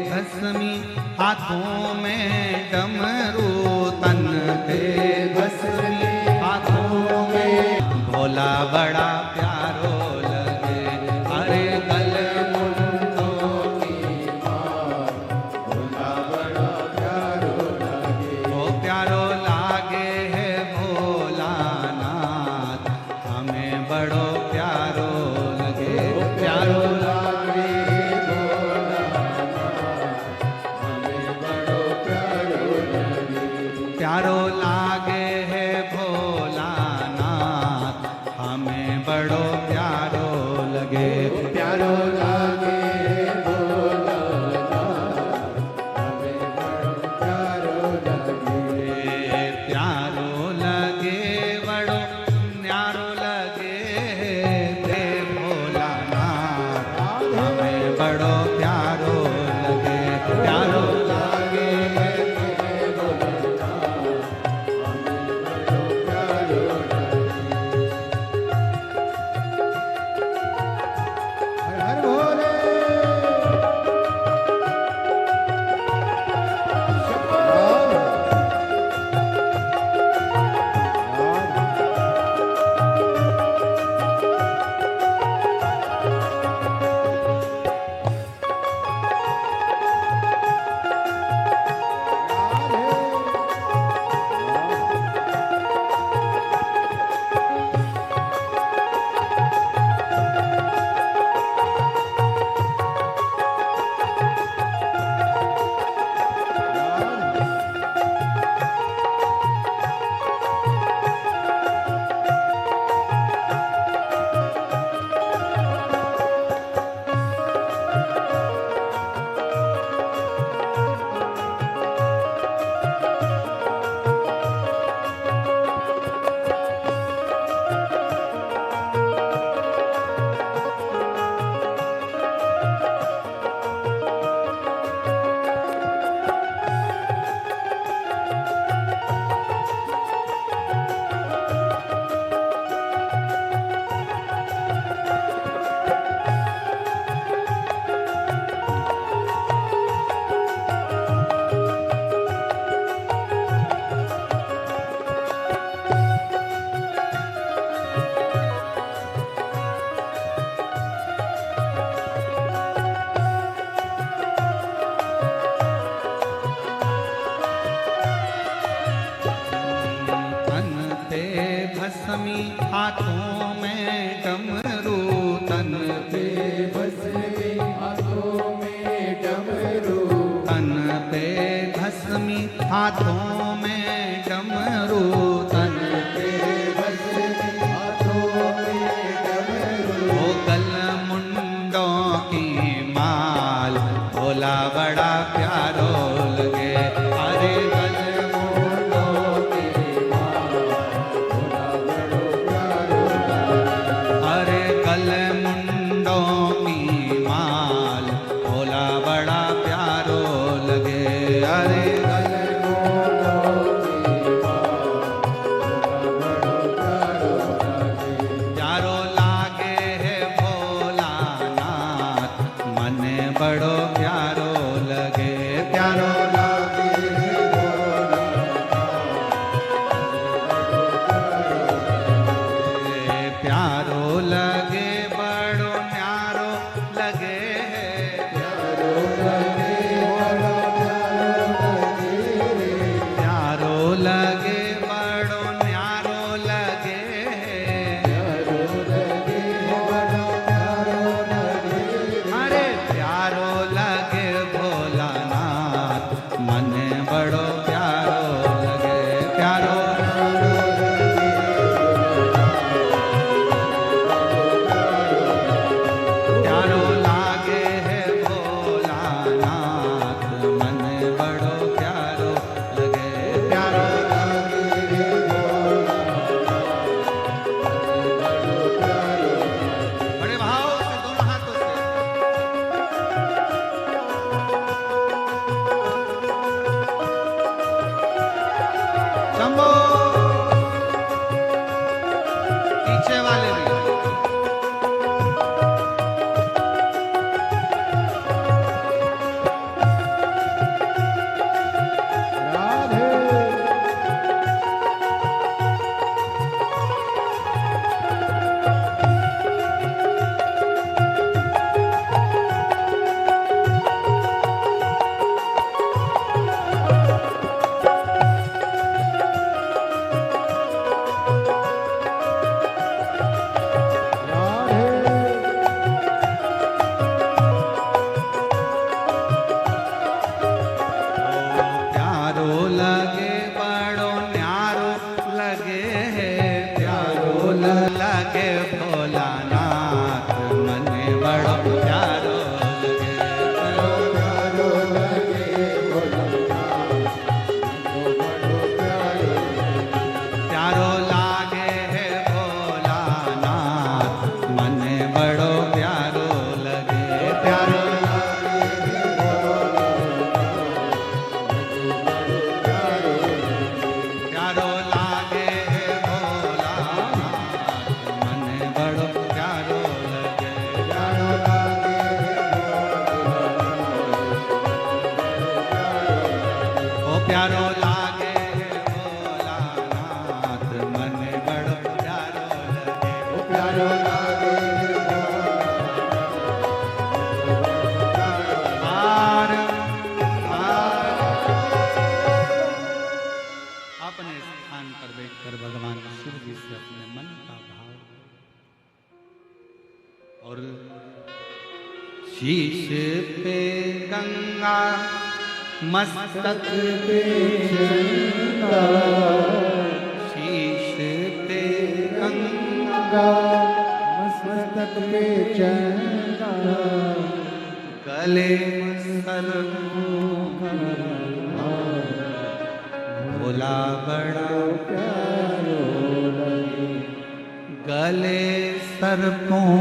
भस्मी हाथों में डमरू तन पे भस्मी हाथों में भोला बड़ा प्यारो लगे। अरे गले मुंडों की माल भोला बड़ा प्यारो लगे। ओ प्यारो लागे है भोला नाथ हमें बड़ो प्यारो लगे। प्यारो लागे प्यारो लागे है भोला नाथ हमें बड़ो प्यारो लगे। प्यारो लागे भोला हमें बड़ो प्यारो लगे। प्यारो लगे बड़ो न्यारो लगे रे भोला नाथ हमें बड़ो प्यारो लगे। प्यारो लागे हर हर भोले हाथों में डमरू तन पे भस्मी हाथों में डमरू तन पे भस्मी हाथों में डमरू तन पे भस्मी हाथों में डमरू वो गल मुंडों की माल भोला बड़ा प्यारो लगे अरे गल मुंडों की माल भोला बड़ो प्यारो अरे गल मुंडों की माल भोला बड़ा प्यारो लगे अरे गल मुंडों की माल भोला बड़ो प्यारो लगे प्यारो लागे है भोलानाथ मन बड़ो प्यारो लगे प्यारो लागे प्यारो लगे बड़ो न्यारो लगे प्यारो लगे बड़ो प्यारो लगे प्यारो लगे बड़ो न्यारो लगे प्यारो लगे बड़ो प्यारो लगे अरे प्यारो लगे भोलानाथ मन बड़ो प्यारो लगे प्यारो प्यारो लागे है भोलानाथ मन बड़ो प्यारो लगे प्यारो बड़े भाव से दोनों हाथों से शंभो पीछे वाले भी राधे प्यारो लगे बड़ो न्यारो लगे प्यारो लगे भोलानाथ मन बड़ो प्यारो लगे प्यारो लगे प्यारो लागे है भोलानाथ मन बड़ो प्यारो लगे प्यारो प्यारो लागे है भोलानाथ मन बड़ो प्यारो लगे प्यारो लागे ओ प्यारो लागे है भोलानाथ मन बड़ो प्यारो लगे प्यारो लागे पार पार अपने स्थान पर बैठकर भगवान शिव जी से अपने मन का भाव और शीश पे गंगा मस्तक पे शीश पे गंगा मस्तक पे चंदा गले सर भोला बड़ा प्यारो लगे गले सर्पों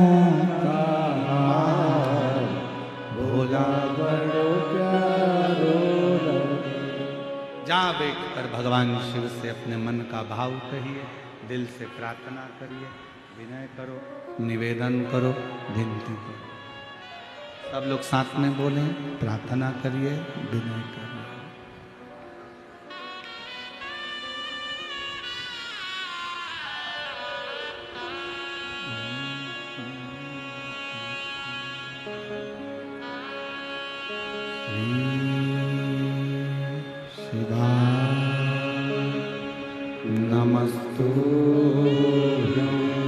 का हार भोला बड़ो प्यारो लगे जहाँ बैठकर भगवान शिव से अपने मन का भाव कहिए, दिल से प्रार्थना करिए, विनय करो, निवेदन करो, विनती करो। सब लोग साथ में बोलें, प्रार्थना करिए, विनय करिए। शिवाय नमस्तुभ्यं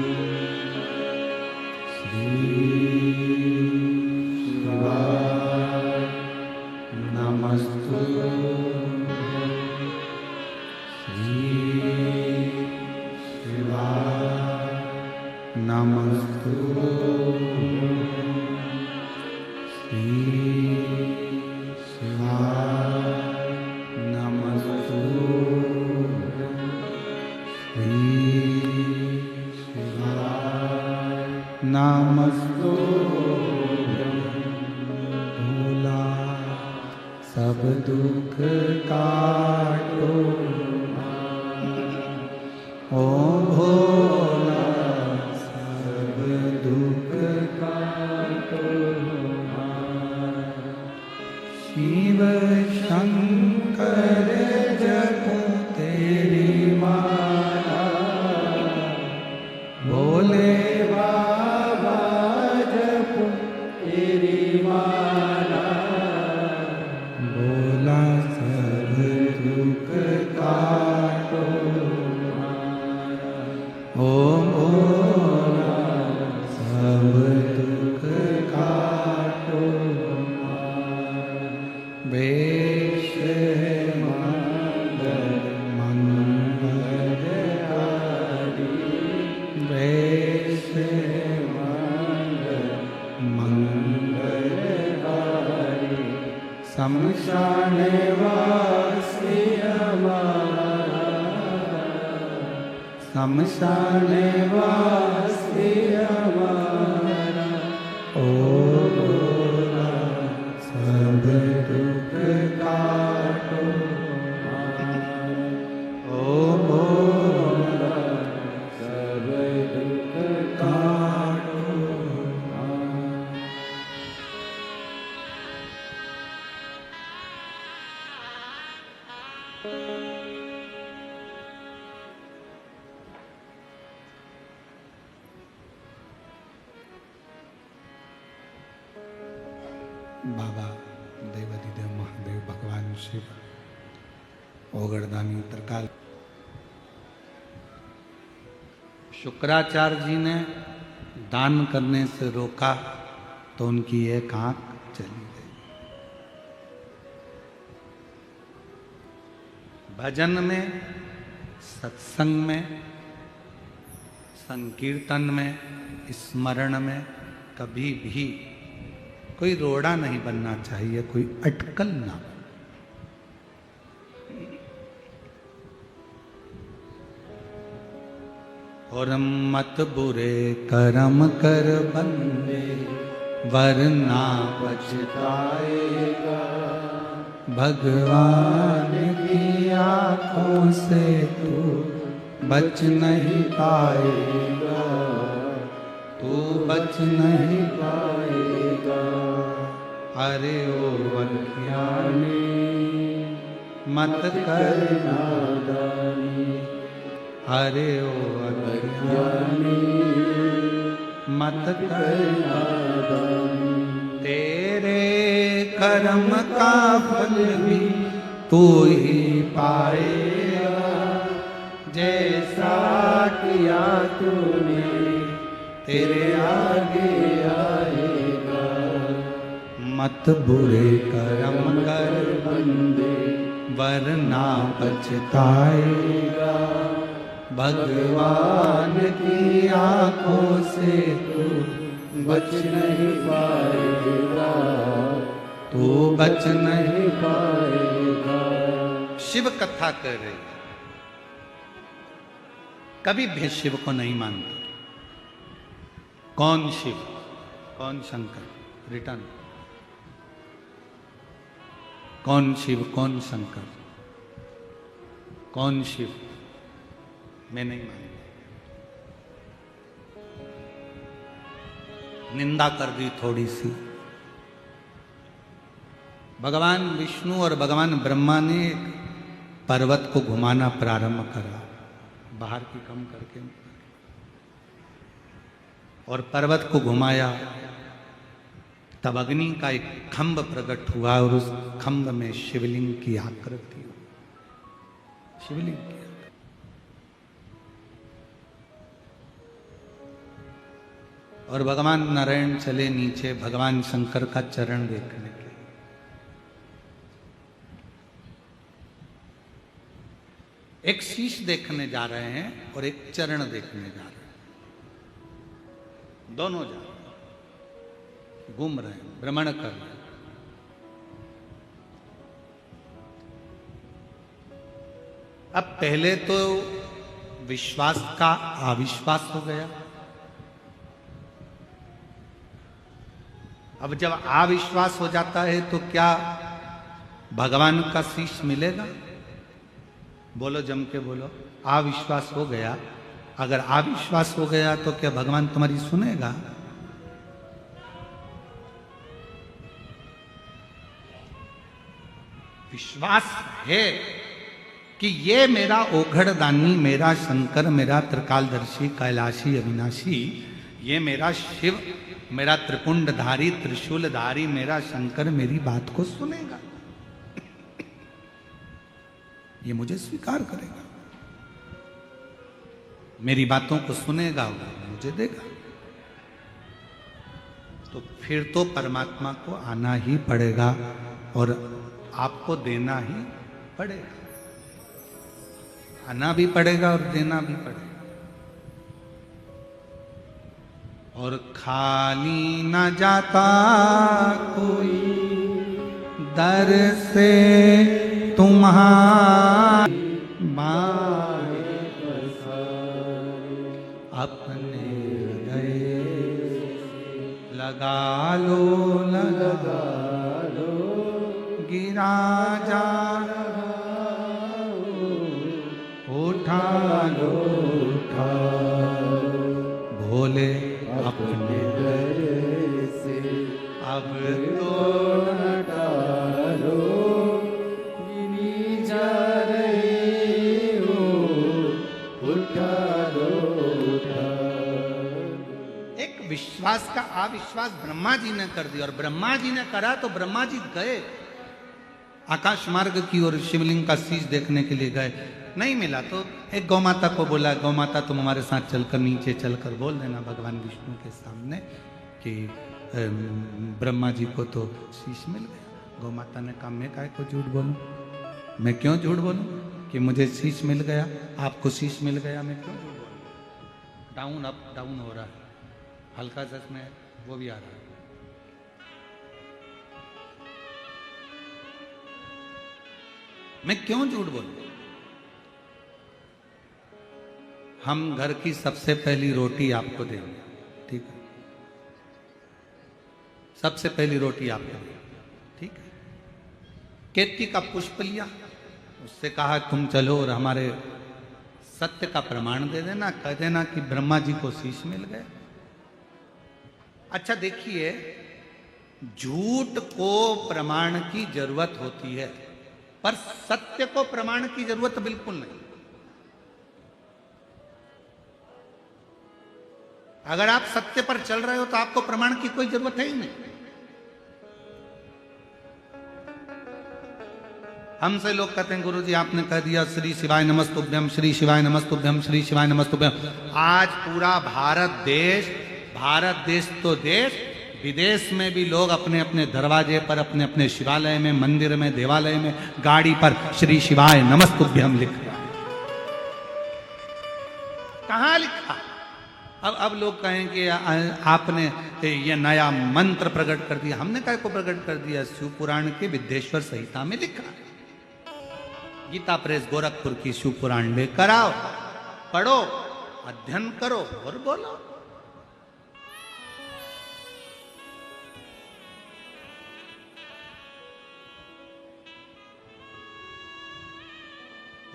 सब दुख काटो ओ भोला, सब दुख काटो शिव शंकर जपो तेरी माला, भोले बाबा जपो तेरी माला, भोला सब दुख काटो ओ भोला, सब दुख काटो वेश मंगल मंगलहारी, वेश मंगल मंगलहारी, शमशान वासी हमारा, शमशान वासी हमारा ओ भोला, सब दुख काटो ओ भोला, सब दुख काटो। बाबा देवाधिदेव महादेव भगवान शिव ओगरदानी त्रिकाल। शुक्राचार्य जी ने दान करने से रोका तो उनकी एक आंख चली गई। भजन में, सत्संग में, संकीर्तन में, स्मरण में कभी भी कोई रोड़ा नहीं बनना चाहिए, कोई अटकल ना हो। और मत बुरे कर्म कर बंदे, वरना पछताएगा, भगवान की आंखों से तू बच नहीं पाएगा, तू बच नहीं पाएगा। अरे ओ अज्ञानी मत कर नादानी, अरे ओ अज्ञानी मत कर नादानी, तेरे कर्म का फल भी तू ही पाएगा, जैसा किया तूने तेरे आगे आएगा। मत बुरे कर्म कर बंदे, वरना पछताएगा, भगवान की आंखों से तू बच नहीं पाएगा, तू बच नहीं पाएगा। शिव कथा कर रही है, कभी भी शिव को नहीं मानते। कौन शिव, कौन शंकर, रिटर्न, कौन शिव, कौन शंकर, कौन शिव, मैं नहीं मानता। निंदा कर दी थोड़ी सी। भगवान विष्णु और भगवान ब्रह्मा ने एक पर्वत को घुमाना प्रारंभ करा, बाहर की कम करके, और पर्वत को घुमाया। तब अग्नि का एक खंभ प्रकट हुआ और उस खंभ में शिवलिंग की आकृति, शिवलिंग की। और भगवान नारायण चले नीचे भगवान शंकर का चरण देखने के लिए। एक शीश देखने जा रहे हैं और एक चरण देखने जा रहे हैं, दोनों जा रहे हैं, घूम रहे हैं, भ्रमण कर रहे हैं। अब पहले तो विश्वास का अविश्वास हो गया। अब जब अविश्वास हो जाता है तो क्या भगवान का शीश मिलेगा? बोलो, जम के बोलो। अविश्वास हो गया। अगर अविश्वास हो गया तो क्या भगवान तुम्हारी सुनेगा? विश्वास है कि ये मेरा ओघड़दानी, मेरा शंकर, मेरा त्रिकालदर्शी, कैलाशी, अविनाशी, ये मेरा शिव, मेरा त्रिपुंडधारी, त्रिशूलधारी, मेरा शंकर मेरी बात को सुनेगा, ये मुझे स्वीकार करेगा, मेरी बातों को सुनेगा, मुझे देगा। तो फिर तो परमात्मा को आना ही पड़ेगा और आपको देना ही पड़ेगा, आना भी पड़ेगा और देना भी पड़ेगा। और खाली न जाता कोई दर से तुम्हारी माए अपने हृदय लगा लो, लगा लो, गिरा जा उठा लो, उठा भोले अपने दर से अब तो डालो, गिरी जा रहे हो, उठा लो, उठा। एक विश्वास का अविश्वास ब्रह्मा जी ने कर दिया और ब्रह्मा जी ने करा तो ब्रह्मा जी गए आकाश मार्ग की ओर, शिवलिंग का शीश देखने के लिए गए, नहीं मिला तो एक गौ माता को बोला, गौ माता तुम हमारे साथ चलकर नीचे चलकर बोल देना भगवान विष्णु के सामने कि ब्रह्मा जी को तो शीश मिल गया। गौ माता ने कहा मैं काहे को झूठ बोलूं, मैं क्यों झूठ बोलूं कि मुझे शीश मिल गया, आपको शीश मिल गया, मैं क्यों झूठ बोलूं। डाउन अप डाउन हो रहा है, हल्का सा में वो भी आ रहा है। मैं क्यों झूठ बोलूं? हम घर की सबसे पहली रोटी आपको देंगे, ठीक है? सबसे पहली रोटी आपको देंगे, ठीक है? केतकी का पुष्प लिया, उससे कहा तुम चलो और हमारे सत्य का प्रमाण दे देना, कह देना कि ब्रह्मा जी को शीश मिल गया। अच्छा देखिए, झूठ को प्रमाण की जरूरत होती है पर सत्य को प्रमाण की जरूरत बिल्कुल नहीं। अगर आप सत्य पर चल रहे हो तो आपको प्रमाण की कोई जरूरत है ही नहीं। हमसे लोग कहते हैं गुरुजी आपने कह दिया श्री शिवाय नमस्तुभ्यम, श्री शिवाय नमस्तुभ्यम, श्री शिवाय नमस्तुभ्यम। आज पूरा भारत देश तो देश, विदेश में भी लोग अपने अपने दरवाजे पर, अपने अपने शिवालय में, मंदिर में, देवालय में, गाड़ी पर श्री शिवाय नमस्तुभ्यम लिख रहा है। कहां लिखा? अब लोग कहें कि आपने ये नया मंत्र प्रकट कर दिया। हमने काय को प्रकट कर दिया? शिव पुराण के विद्येश्वर संहिता में लिखा है। गीता प्रेस गोरखपुर की शिव पुराण लेकर आओ, पढ़ो, अध्ययन करो और बोलो।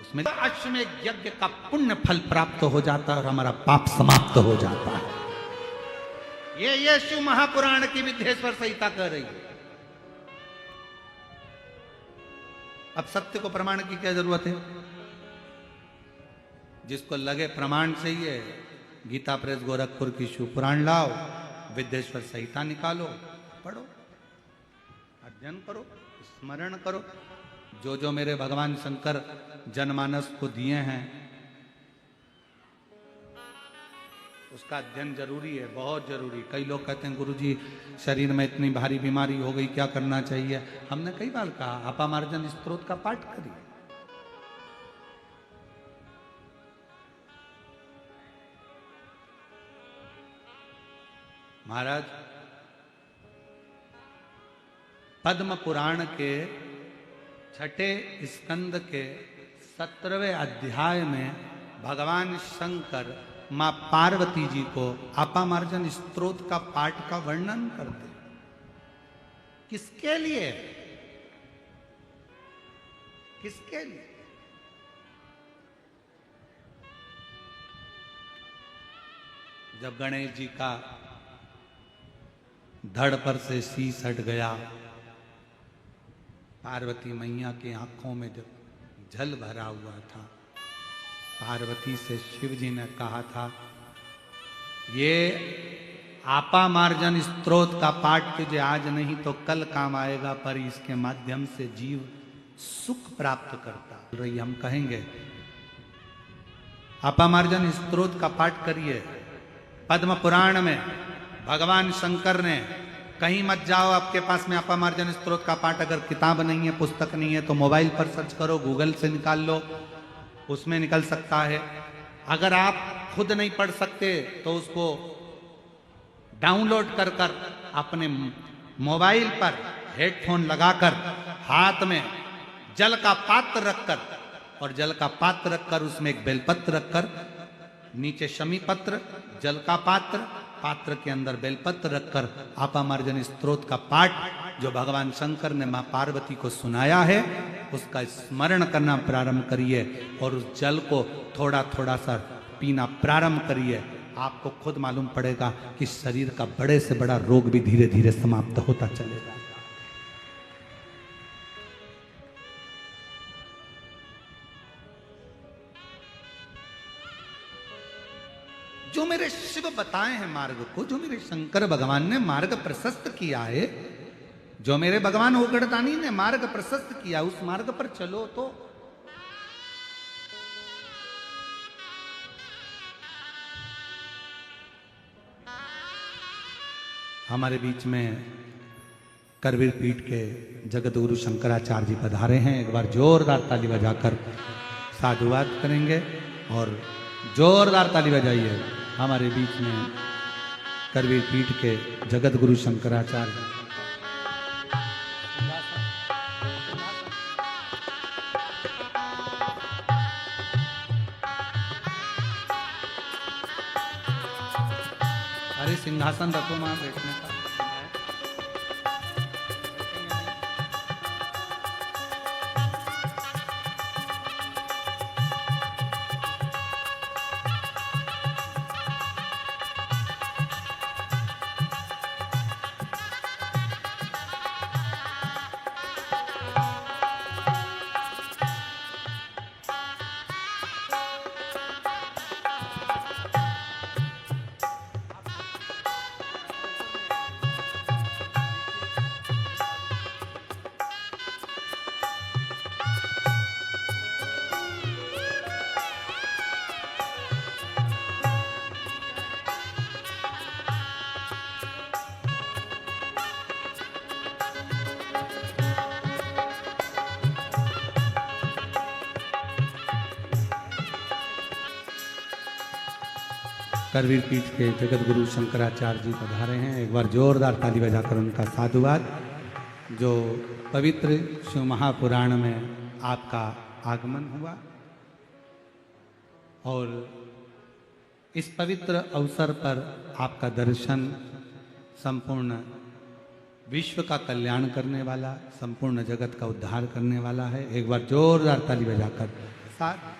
उसमें अश्वमेध यज्ञ का पुण्य फल प्राप्त हो जाता है और हमारा पाप समाप्त हो जाता है। ये शिव महापुराण की विद्येश्वर संहिता कह रही है। अब सत्य को प्रमाण की क्या जरूरत है? जिसको लगे प्रमाण चाहिए, गीता प्रेस गोरखपुर की शिव पुराण लाओ, विद्येश्वर संहिता निकालो, पढ़ो, अध्ययन करो, स्मरण करो। जो जो मेरे भगवान शंकर जनमानस को दिए हैं उसका अध्ययन जरूरी है, बहुत जरूरी। कई लोग कहते हैं गुरुजी शरीर में इतनी भारी बीमारी हो गई, क्या करना चाहिए? हमने कई बार कहा अपामार्जन स्तोत्र का पाठ करिए। महाराज पद्म पुराण के 6ठे स्कंद के 17वें अध्याय में भगवान शंकर मां पार्वती जी को अपामार्जन स्तोत्र का पाठ का वर्णन करते। किसके लिए? किसके लिए? जब गणेश जी का धड़ पर से शीश हट गया, पार्वती मैया की आंखों में जब जल भरा हुआ था, पार्वती से शिव जी ने कहा था ये आपामार्जन स्तोत्र का पाठ तुझे आज नहीं तो कल काम आएगा, पर इसके माध्यम से जीव सुख प्राप्त करता रही। हम कहेंगे आपामार्जन स्तोत्र का पाठ करिए। पद्म पुराण में भगवान शंकर ने, कहीं मत जाओ आपके पास में अपामार्जन स्तोत्र का पाठ अगर किताब नहीं है, पुस्तक नहीं है तो मोबाइल पर सर्च करो, गूगल से निकाल लो, उसमें निकल सकता है। अगर आप खुद नहीं पढ़ सकते तो उसको डाउनलोड कर कर अपने मोबाइल पर हेडफोन लगाकर हाथ में जल का पात्र रखकर, और जल का पात्र रखकर उसमें एक बेलपत्र रखकर, नीचे शमी पत्र, जल का पात्र, पात्र के अंदर बेलपत्र रखकर अपामार्जन स्तोत्र का पाठ जो भगवान शंकर ने मां पार्वती को सुनाया है उसका स्मरण करना प्रारंभ करिए और उस जल को थोड़ा थोड़ा सा पीना प्रारंभ करिए। आपको खुद मालूम पड़ेगा कि शरीर का बड़े से बड़ा रोग भी धीरे धीरे समाप्त होता चलेगा। जो मेरे शिव बताए हैं मार्ग को, जो मेरे शंकर भगवान ने मार्ग प्रशस्त किया है, जो मेरे भगवान ओगड़दानी ने मार्ग प्रशस्त किया, उस मार्ग पर चलो। तो हमारे बीच में करवीर पीठ के जगत गुरु शंकराचार्य जी पधारे हैं। एक बार जोरदार ताली बजाकर साधुवाद करेंगे और जोरदार ताली बजाइए। हमारे बीच में करवीर पीठ के जगत गुरु शंकराचार्य। अरे सिंहासन रखो वहां बैठने का। करवीर पीठ के जगत गुरु शंकराचार्य जी पधारे हैं। एक बार जोरदार ताली बजाकर उनका साधुवाद। जो पवित्र शिव महापुराण में आपका आगमन हुआ और इस पवित्र अवसर पर आपका दर्शन संपूर्ण विश्व का कल्याण करने वाला, संपूर्ण जगत का उद्धार करने वाला है। एक बार जोरदार ताली बजाकर साथ।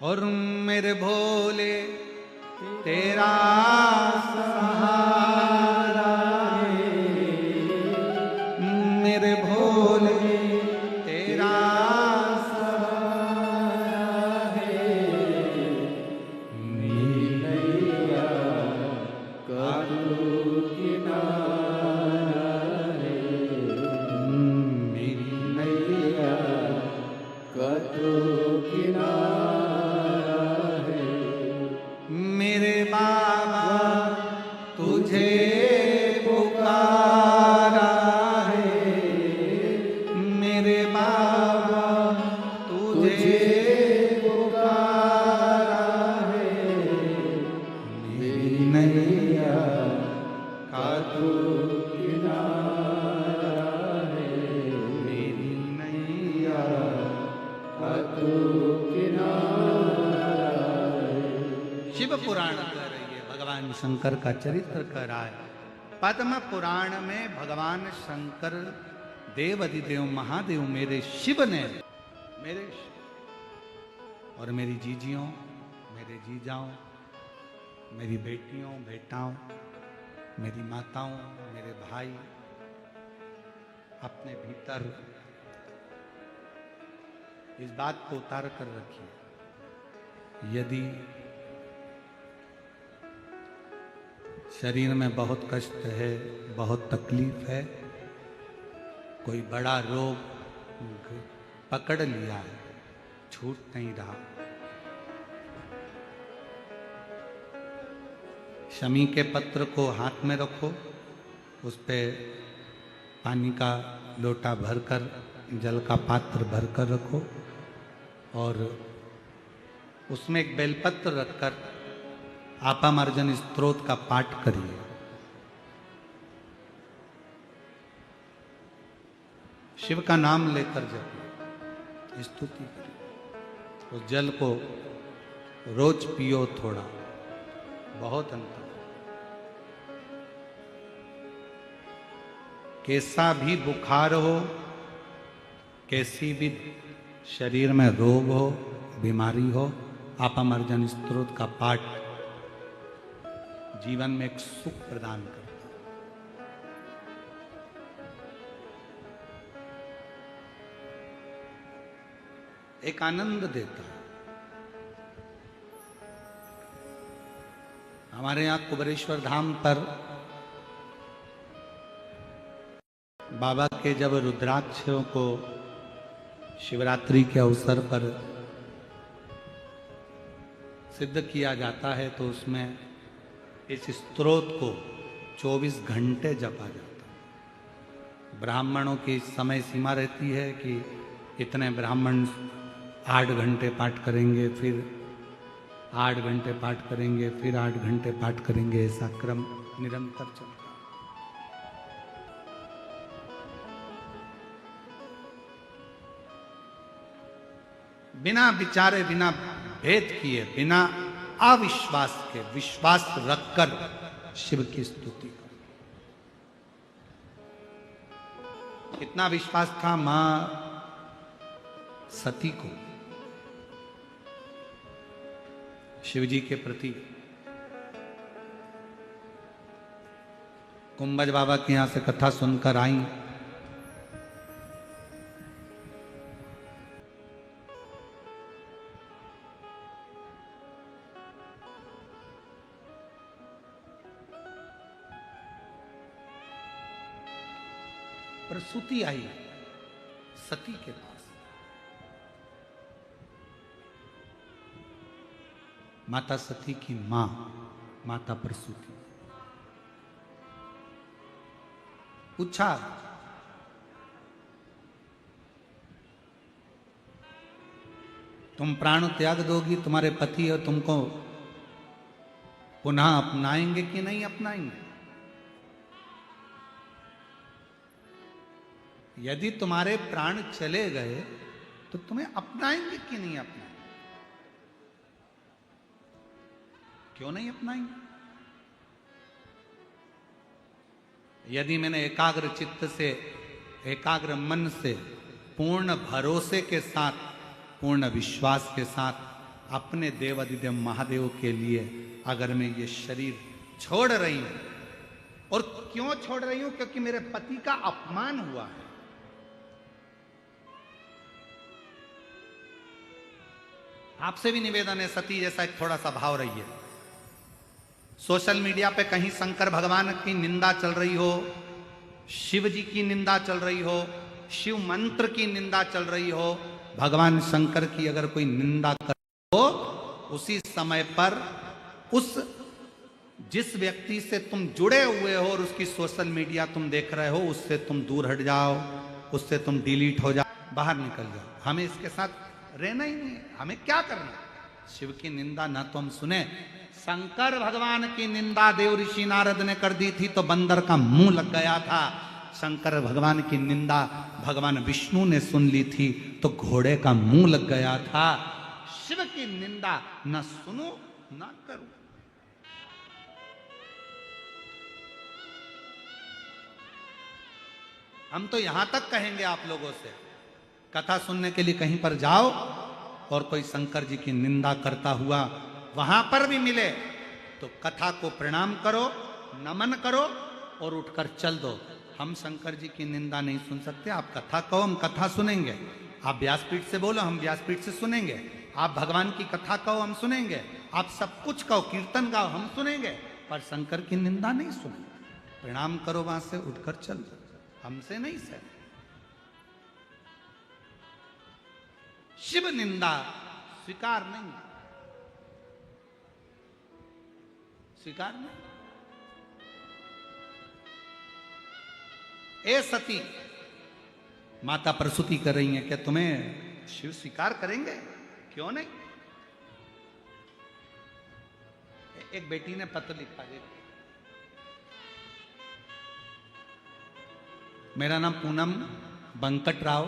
और मेरे भोले तेरा सहारा है, मेरे भोले तेरा सहारा है, नैया का तू किनारा है, मेरी नैया का तू किनारा नैया का तू किनारा है, मेरी नैया का तू किनारा है। शिव पुराण कह रही है, भगवान शंकर का चरित्र कह रहा है। पद्म पुराण में भगवान शंकर देव अधिदेव महादेव मेरे शिव ने, मेरे और मेरी जीजियों, मेरे जीजाओं, मेरी बेटियों बेटाओं, मेरी माताओं, मेरे भाई, अपने भीतर इस बात को उतार कर रखिए, यदि शरीर में बहुत कष्ट है, बहुत तकलीफ है, कोई बड़ा रोग पकड़ लिया है, छूट नहीं रहा, शमी के पत्र को हाथ में रखो, उस पे पानी का लोटा भरकर, जल का पात्र भरकर रखो और उसमें एक बेलपत्र रखकर आपामार्जन स्तोत्र का पाठ करिए। शिव का नाम लेकर जपिए, स्तुति करिए। उस जल को रोज पियो, थोड़ा बहुत अंतर। कैसा भी बुखार हो, कैसी भी शरीर में रोग हो, बीमारी हो, आपामार्जन स्तोत्र का पाठ जीवन में एक सुख प्रदान करता है। एक आनंद देता है। हमारे यहाँ कुबेरेश्वर धाम पर बाबा के जब रुद्राक्षों को शिवरात्रि के अवसर पर सिद्ध किया जाता है तो उसमें इस स्तोत्र को 24 घंटे जपा जाता है। ब्राह्मणों की समय सीमा रहती है कि इतने ब्राह्मण 8 घंटे पाठ करेंगे, फिर 8 घंटे पाठ करेंगे, फिर 8 घंटे पाठ करेंगे, ऐसा क्रम निरंतर चलता है। बिना विचारे, बिना भेद किए, बिना अविश्वास के, विश्वास रखकर शिव की स्तुति करो। कितना विश्वास था मां सती को शिव जी के प्रति। कुंभज बाबा के यहां से कथा सुनकर आई, प्रसूति आई सती के पास। माता सती की मां माता प्रसूति पूछा, तुम प्राण त्याग दोगी, तुम्हारे पति और तुमको पुनः अपनाएंगे कि नहीं अपनाएंगे? यदि तुम्हारे प्राण चले गए तो तुम्हें अपनाएंगे कि नहीं अपनाएंगे? क्यों नहीं अपनाएंगे? यदि मैंने एकाग्र चित्त से, एकाग्र मन से, पूर्ण भरोसे के साथ, पूर्ण विश्वास के साथ अपने देव अधिदेव महादेव के लिए अगर मैं ये शरीर छोड़ रही हूं, और क्यों छोड़ रही हूं? क्योंकि मेरे पति का अपमान हुआ है। आपसे भी निवेदन है, सती जैसा एक थोड़ा सा भाव रहिए। सोशल मीडिया पे कहीं शंकर भगवान की निंदा चल रही हो, शिव जी की निंदा चल रही हो, शिव मंत्र की निंदा चल रही हो, भगवान शंकर की अगर कोई निंदा कर हो, उसी समय पर उस जिस व्यक्ति से तुम जुड़े हुए हो और उसकी सोशल मीडिया तुम देख रहे हो, उससे तुम दूर हट जाओ, उससे तुम डिलीट हो जाओ, बाहर निकल जाओ। हमें इसके साथ रहना ही नहीं, हमें क्या करना? शिव की निंदा ना तो हम सुने, शंकर भगवान की निंदा देव ऋषि नारद ने कर दी थी तो बंदर का मुंह लग गया था। शंकर भगवान की निंदा भगवान विष्णु ने सुन ली थी तो घोड़े का मुंह लग गया था। शिव की निंदा न सुनो न करो। हम तो यहां तक कहेंगे आप लोगों से, कथा सुनने के लिए कहीं पर जाओ और कोई शंकर जी की निंदा करता हुआ वहां पर भी मिले तो कथा को प्रणाम करो, नमन करो और उठकर चल दो। हम शंकर जी की निंदा नहीं सुन सकते। आप कथा कहो, हम कथा सुनेंगे। आप व्यासपीठ से बोलो, हम व्यासपीठ से सुनेंगे। आप भगवान की कथा कहो, हम सुनेंगे। आप सब कुछ कहो, कीर्तन गाओ, हम सुनेंगे, पर शंकर की निंदा नहीं सुनेंगे। प्रणाम करो, वहां से उठकर चल दो, हमसे नहीं सह। शिव निंदा स्वीकार नहीं, स्वीकार नहीं। ए सती, माता प्रसूति कर रही है, क्या तुम्हें शिव स्वीकार करेंगे? क्यों नहीं? एक बेटी ने पत्र लिखा है, मेरा नाम पूनम बंकट राव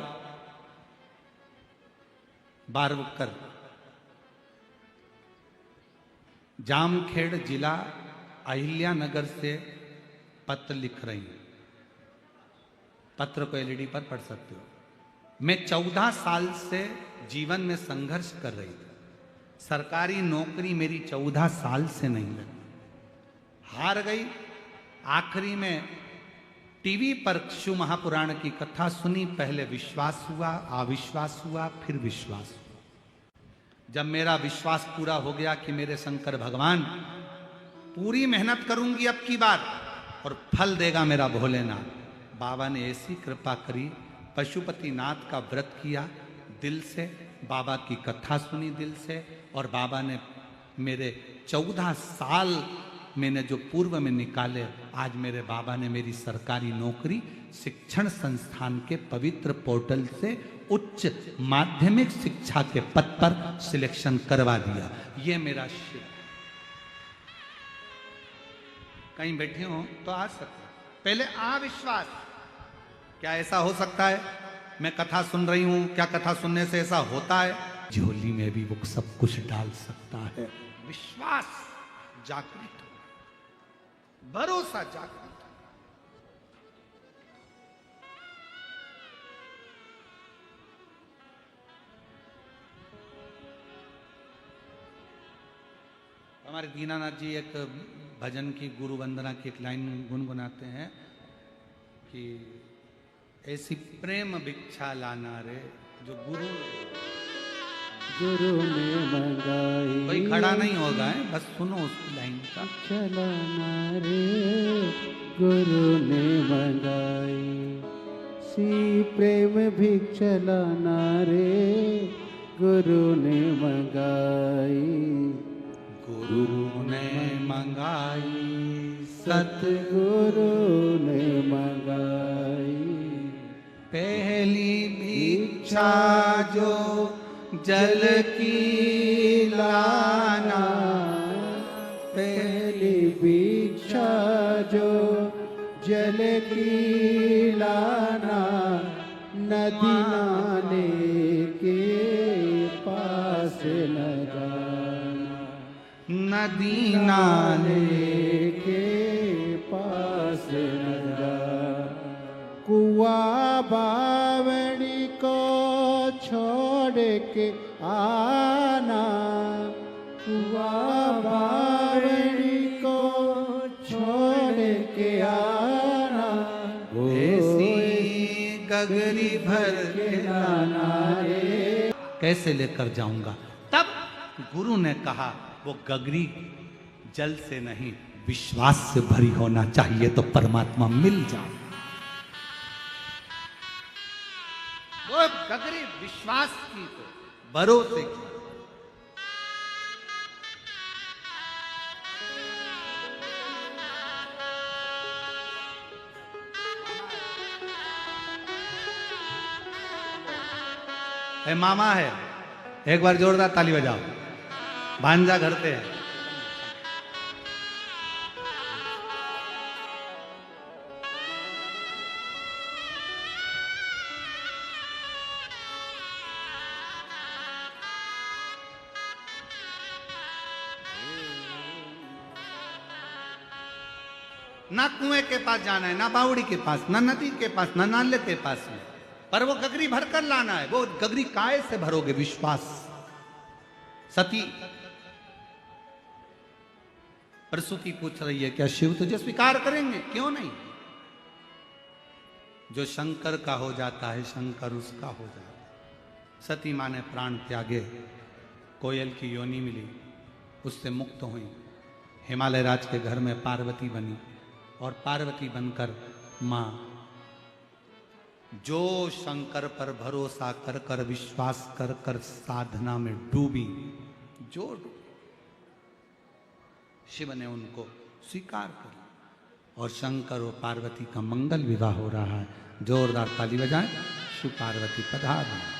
बारवकर, जामखेड़ जिला अहिल्या नगर से पत्र लिख रही हूं। पत्र को एलईडी पर पढ़ सकते हो। मैं 14 साल से जीवन में संघर्ष कर रही थी। सरकारी नौकरी मेरी 14 साल से नहीं लगी, हार गई। आखिरी में टीवी पर शिव महापुराण की कथा सुनी। पहले विश्वास हुआ, अविश्वास हुआ, फिर विश्वास हुआ। जब मेरा विश्वास पूरा हो गया कि मेरे शंकर भगवान, पूरी मेहनत करूंगी अब की बार और फल देगा मेरा भोलेनाथ। बाबा ने ऐसी कृपा करी, पशुपतिनाथ का व्रत किया दिल से, बाबा की कथा सुनी दिल से, और बाबा ने मेरे 14 साल मैंने जो पूर्व में निकाले, आज मेरे बाबा ने मेरी सरकारी नौकरी शिक्षण संस्थान के पवित्र पोर्टल से उच्च माध्यमिक शिक्षा के पद पर सिलेक्शन करवा दिया। ये मेरा शिव। कहीं बैठे हो तो आ सकते, पहले अविश्वास, क्या ऐसा हो सकता है? मैं कथा सुन रही हूं, क्या कथा सुनने से ऐसा होता है? झोली में भी वो सब कुछ डाल सकता है। विश्वास जागृत हो, भरोसा जागृत हो। हमारे दीनानाथ जी एक भजन की गुरु वंदना की एक लाइन गुनगुनाते हैं कि ऐसी प्रेम भिक्षा लाना रे जो गुरु ने मंगाई। कोई खड़ा नहीं होगा है, बस सुनो उस लाइन का। चलाना रे गुरु ने मंगाई, सी प्रेम भिक्षा लाना रे गुरु ने मंगाई। गुरु ने मंगाई, सतगुरु ने मंगाई। पहली भिक्षा जो जल की लाना, पहली भिक्षा जो जल की लाना, नदी नाले के पास न जाना, नदी नाले के पास न जाना। कुआ बावड़ी को छोड़ के आना, कुआ बावड़ी को छोड़ के आना। ऐसी गगरी भर के लाना रे। कैसे लेकर जाऊंगा? तब गुरु ने कहा वो गगरी जल से नहीं विश्वास से भरी होना चाहिए तो परमात्मा मिल जाए। वो गगरी विश्वास की, तो भरोसे की। है मामा है, एक बार जोरदार ताली बजाओ। भांजा घर पे है। ना कुएं के पास जाना है, ना बावड़ी के पास, ना नदी के पास, ना नाले के पास में, पर वो गगरी भर कर लाना है। वो गगरी काय से भरोगे? विश्वास। सती प्रसूति पूछ रही है, क्या शिव तुझे स्वीकार करेंगे? क्यों नहीं? जो शंकर का हो जाता है, शंकर उसका हो जाता है। सती मां ने प्राण त्यागे, कोयल की योनि मिली, उससे मुक्त हुई, हिमालय राज के घर में पार्वती बनी, और पार्वती बनकर मां जो शंकर पर भरोसा कर कर, विश्वास कर कर साधना में डूबी, जो शिव ने उनको स्वीकार कर, और शंकर और पार्वती का मंगल विवाह हो रहा है। जोरदार ताली बजाएं, शिव पार्वती पधार।